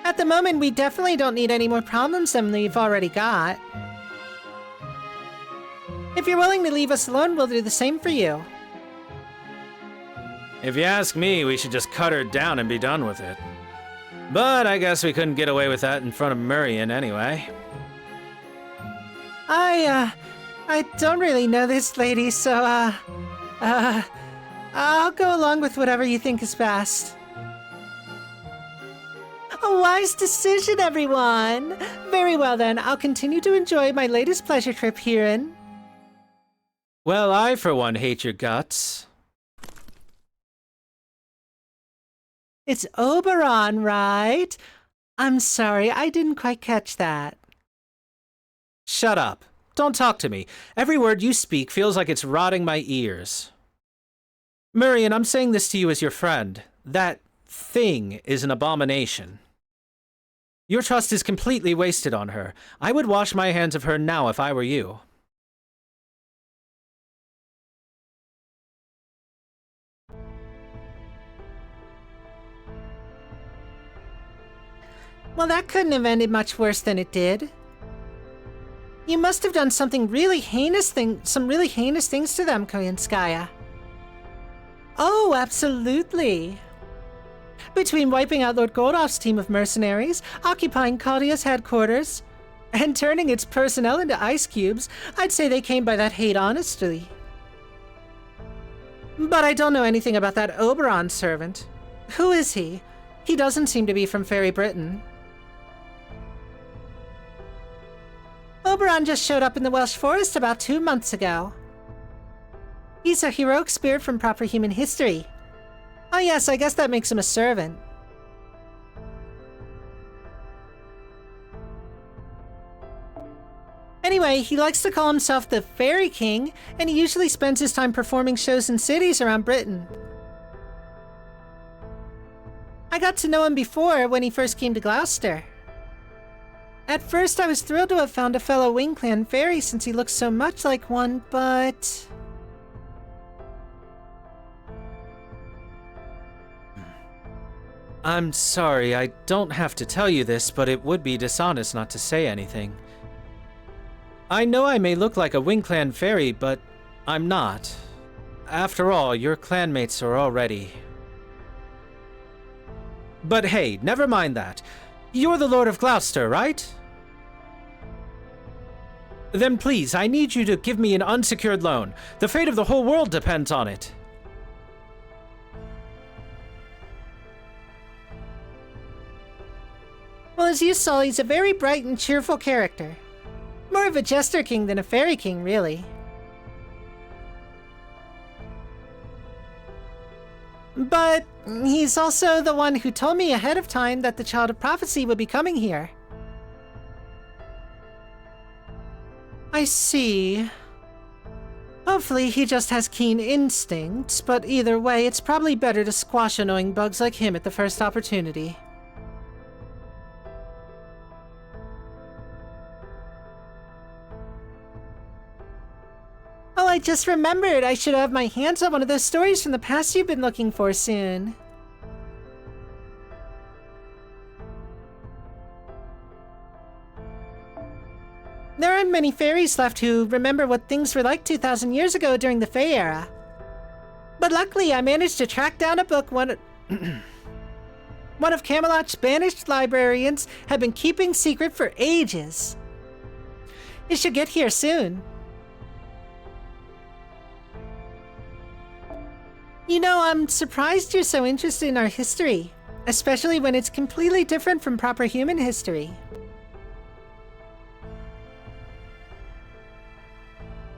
At the moment, we definitely don't need any more problems than we've already got. If you're willing to leave us alone, we'll do the same for you. If you ask me, we should just cut her down and be done with it. But I guess we couldn't get away with that in front of Murian anyway. I don't really know this lady, so, I'll go along with whatever you think is best. A wise decision, everyone! Very well then, I'll continue to enjoy my latest pleasure trip herein. Well, I for one hate your guts. It's Oberon, right? I'm sorry, I didn't quite catch that. Shut up. Don't talk to me. Every word you speak feels like it's rotting my ears. Murian, I'm saying this to you as your friend. That thing is an abomination. Your trust is completely wasted on her. I would wash my hands of her now if I were you. Well, that couldn't have ended much worse than it did. You must have done some really heinous things to them, Koyanskaya. Oh, absolutely. Between wiping out Lord Goldhoff's team of mercenaries, occupying Chaldea's headquarters, and turning its personnel into ice cubes, I'd say they came by that hate honestly. But I don't know anything about that Oberon servant. Who is he? He doesn't seem to be from Fairy Britain. Oberon just showed up in the Welsh forest about 2 months ago. He's a heroic spirit from proper human history. Oh yes, I guess that makes him a servant. Anyway, he likes to call himself the Fairy King, and he usually spends his time performing shows in cities around Britain. I got to know him before, when he first came to Gloucester. At first, I was thrilled to have found a fellow Wing Clan fairy since he looks so much like one, but... I'm sorry, I don't have to tell you this, but it would be dishonest not to say anything. I know I may look like a Wing Clan fairy, but I'm not. After all, your clanmates are already... But hey, never mind that. You're the Lord of Gloucester, right? Then please, I need you to give me an unsecured loan. The fate of the whole world depends on it. Well, as you saw, he's a very bright and cheerful character. More of a jester king than a fairy king, really. But He's also the one who told me ahead of time that the Child of Prophecy would be coming here. I see. Hopefully he just has keen instincts, but either way, it's probably better to squash annoying bugs like him at the first opportunity. Oh, I just remembered I should have my hands on one of those stories from the past you've been looking for soon. There aren't many fairies left who remember what things were like 2,000 years ago during the Fae era. But luckily, I managed to track down a book one of Camelot's banished librarians had been keeping secret for ages. It should get here soon. You know, I'm surprised you're so interested in our history, especially when it's completely different from proper human history.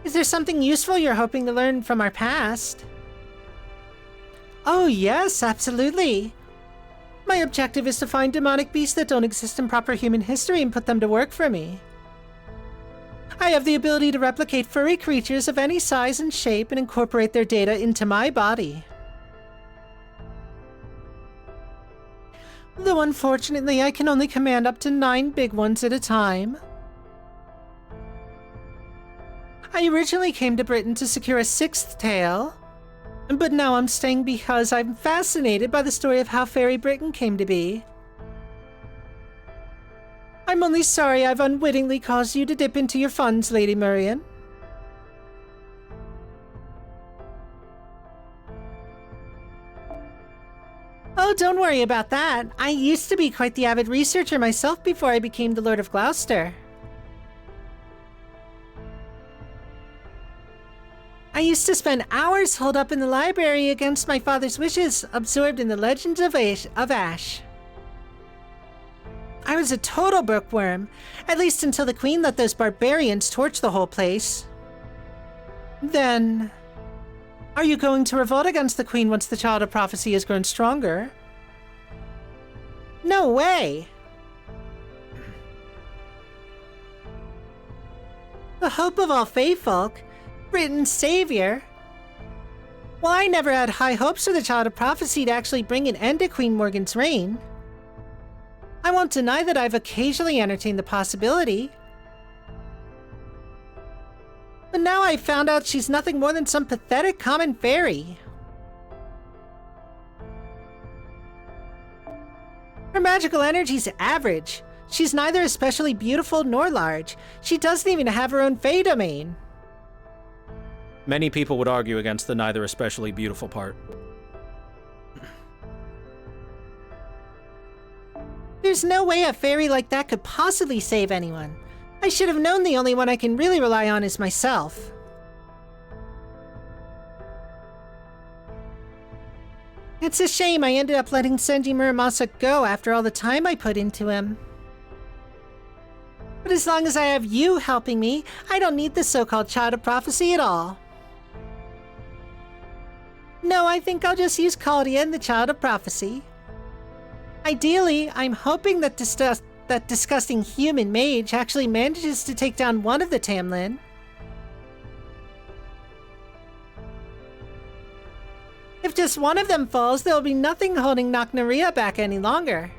Is there something useful you're hoping to learn from our past? Oh yes, absolutely. My objective is to find demonic beasts that don't exist in proper human history and put them to work for me. I have the ability to replicate furry creatures of any size and shape and incorporate their data into my body. Though unfortunately, I can only command up to 9 big ones at a time. I originally came to Britain to secure a 6th tail, but now I'm staying because I'm fascinated by the story of how Fairy Britain came to be. I'm only sorry I've unwittingly caused you to dip into your funds, Lady Murian. Oh, don't worry about that. I used to be quite the avid researcher myself before I became the Lord of Gloucester. I used to spend hours holed up in the library against my father's wishes, absorbed in the legends of Ash. I was a total bookworm, at least until the Queen let those barbarians torch the whole place. Then, are you going to revolt against the Queen once the Child of Prophecy has grown stronger? No way! The hope of all Fae folk, Britain's savior. Well, I never had high hopes for the Child of Prophecy to actually bring an end to Queen Morgan's reign. I won't deny that I've occasionally entertained the possibility. But now I've found out she's nothing more than some pathetic common fairy. Her magical energy's average. She's neither especially beautiful nor large. She doesn't even have her own Fae domain. Many people would argue against the neither especially beautiful part. There's no way a fairy like that could possibly save anyone. I should have known the only one I can really rely on is myself. It's a shame I ended up letting Senji Muramasa go after all the time I put into him. But as long as I have you helping me, I don't need the so-called Child of Prophecy at all. No, I think I'll just use Caldia and the Child of Prophecy. Ideally, I'm hoping that that disgusting human mage actually manages to take down one of the Tamlin. If just one of them falls, there'll be nothing holding Naknaria back any longer.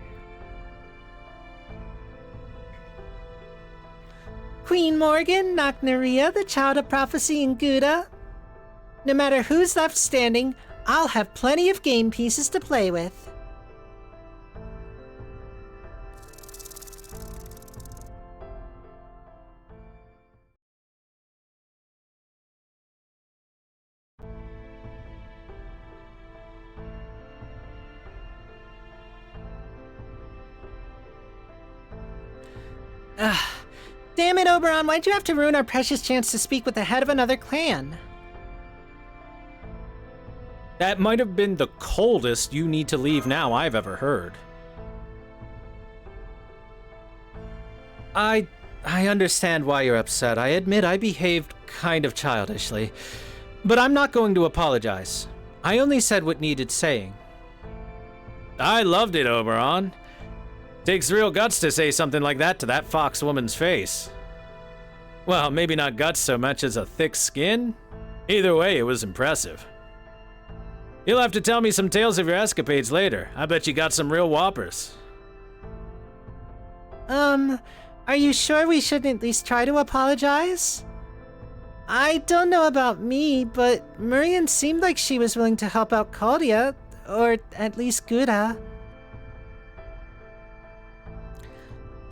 Queen Morgan, Naknaria, the Child of Prophecy, and Gouda. No matter who's left standing, I'll have plenty of game pieces to play with. Damn it, Oberon, why'd you have to ruin our precious chance to speak with the head of another clan? That might have been the coldest "you need to leave now" I've ever heard. I understand why you're upset. I admit I behaved kind of childishly. But I'm not going to apologize. I only said what needed saying. I loved it, Oberon. Takes real guts to say something like that to that fox woman's face. Well, maybe not guts so much as a thick skin. Either way, it was impressive. You'll have to tell me some tales of your escapades later. I bet you got some real whoppers. Are you sure we shouldn't at least try to apologize? I don't know about me, but Murian seemed like she was willing to help out Claudia, or at least Gouda.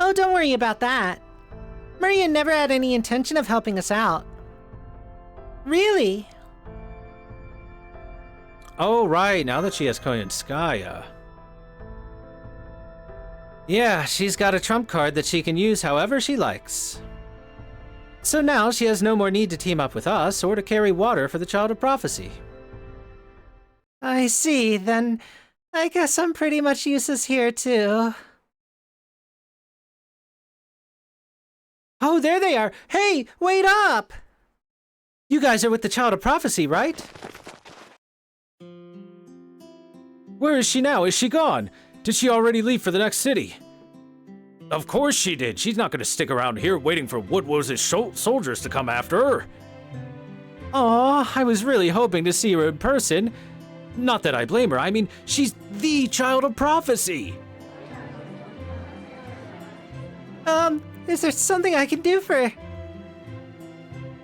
Oh, don't worry about that. Murian never had any intention of helping us out. Really? Oh, right, now that she has Koyanskaya. Yeah, she's got a trump card that she can use however she likes. So now she has no more need to team up with us or to carry water for the Child of Prophecy. I see, then I guess I'm pretty much useless here too. Oh, there they are! Hey, wait up! You guys are with the Child of Prophecy, right? Where is she now? Is she gone? Did she already leave for the next city? Of course she did. She's not going to stick around here waiting for Woodwose's soldiers to come after her. Aw, I was really hoping to see her in person. Not that I blame her. I mean, she's the Child of Prophecy. Is there something I can do for...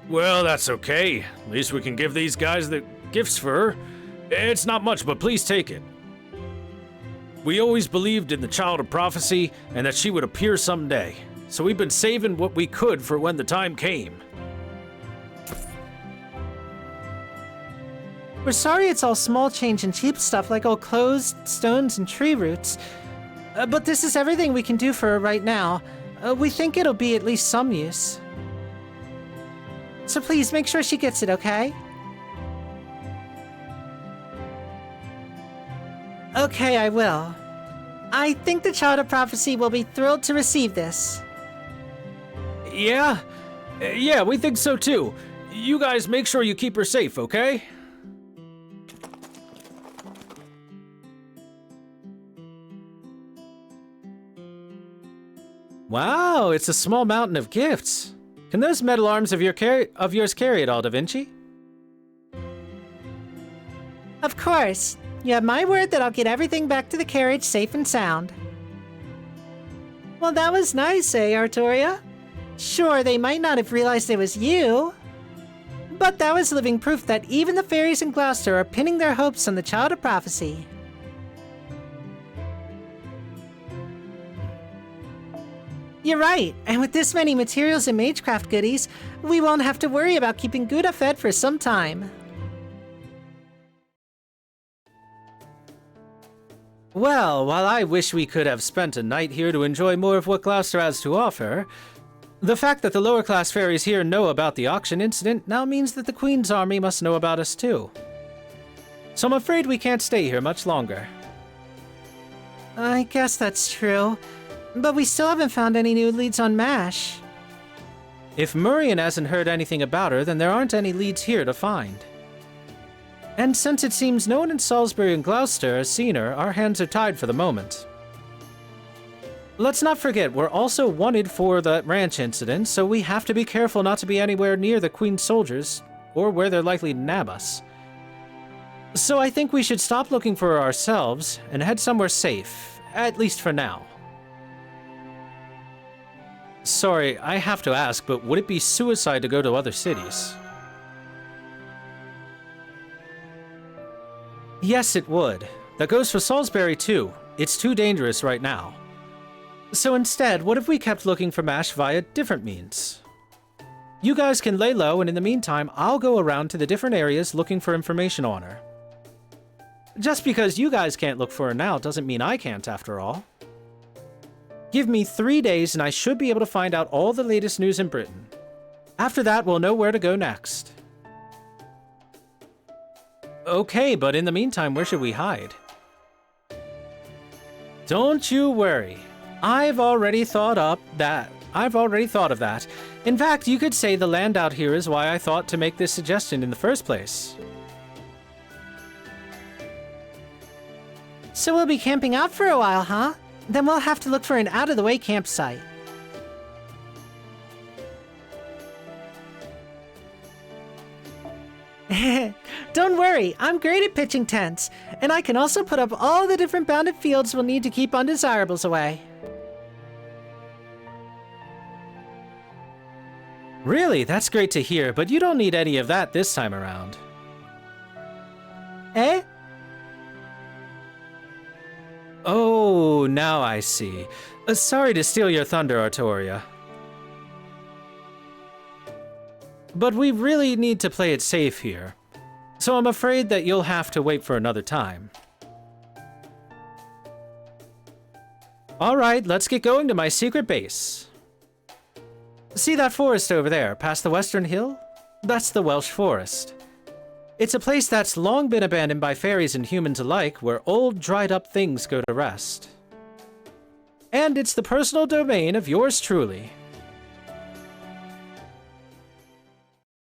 Well, that's okay. At least we can give these guys the gifts for her. It's not much, but please take it. We always believed in the Child of Prophecy and that she would appear someday. So we've been saving what we could for when the time came. We're sorry it's all small change and cheap stuff like old clothes, stones, and tree roots. But this is everything we can do for her right now. We think it'll be at least some use. So please make sure she gets it, okay? Okay, I will. I think the Child of Prophecy will be thrilled to receive this. Yeah? Yeah, we think so too. You guys make sure you keep her safe, okay? Wow, it's a small mountain of gifts. Can those metal arms of yours carry it all, Da Vinci? Of course. You have my word that I'll get everything back to the carriage safe and sound. Well, that was nice, eh, Arturia? Sure, they might not have realized it was you. But that was living proof that even the fairies in Gloucester are pinning their hopes on the Child of Prophecy. You're right, and with this many materials and magecraft goodies, we won't have to worry about keeping Gouda fed for some time. Well, while I wish we could have spent a night here to enjoy more of what Gloucester has to offer, the fact that the lower-class fairies here know about the auction incident now means that the Queen's army must know about us too. So I'm afraid we can't stay here much longer. I guess that's true. But we still haven't found any new leads on MASH. If Murian hasn't heard anything about her, then there aren't any leads here to find. And since it seems no one in Salisbury and Gloucester has seen her, our hands are tied for the moment. Let's not forget, we're also wanted for the ranch incident, so we have to be careful not to be anywhere near the Queen's soldiers, or where they're likely to nab us. So I think we should stop looking for her ourselves and head somewhere safe, at least for now. Sorry, I have to ask, but would it be suicide to go to other cities? Yes, it would. That goes for Salisbury too. It's too dangerous right now. So instead, what if we kept looking for MASH via different means? You guys can lay low, and in the meantime, I'll go around to the different areas looking for information on her. Just because you guys can't look for her now doesn't mean I can't, after all. Give me 3 days and I should be able to find out all the latest news in Britain. After that, we'll know where to go next. Okay, but in the meantime, where should we hide? Don't you worry. I've already thought of that. In fact, you could say the land out here is why I thought to make this suggestion in the first place. So we'll be camping out for a while, huh? Then we'll have to look for an out-of-the-way campsite. Don't worry, I'm great at pitching tents, and I can also put up all the different bounded fields we'll need to keep undesirables away. Really, that's great to hear, but you don't need any of that this time around. Eh? Oh, now I see. Sorry to steal your thunder, Artoria. But we really need to play it safe here. So I'm afraid that you'll have to wait for another time. Alright, let's get going to my secret base. See that forest over there, past the western hill? That's the Welsh Forest. It's a place that's long been abandoned by fairies and humans alike, where old, dried-up things go to rest. And it's the personal domain of yours truly.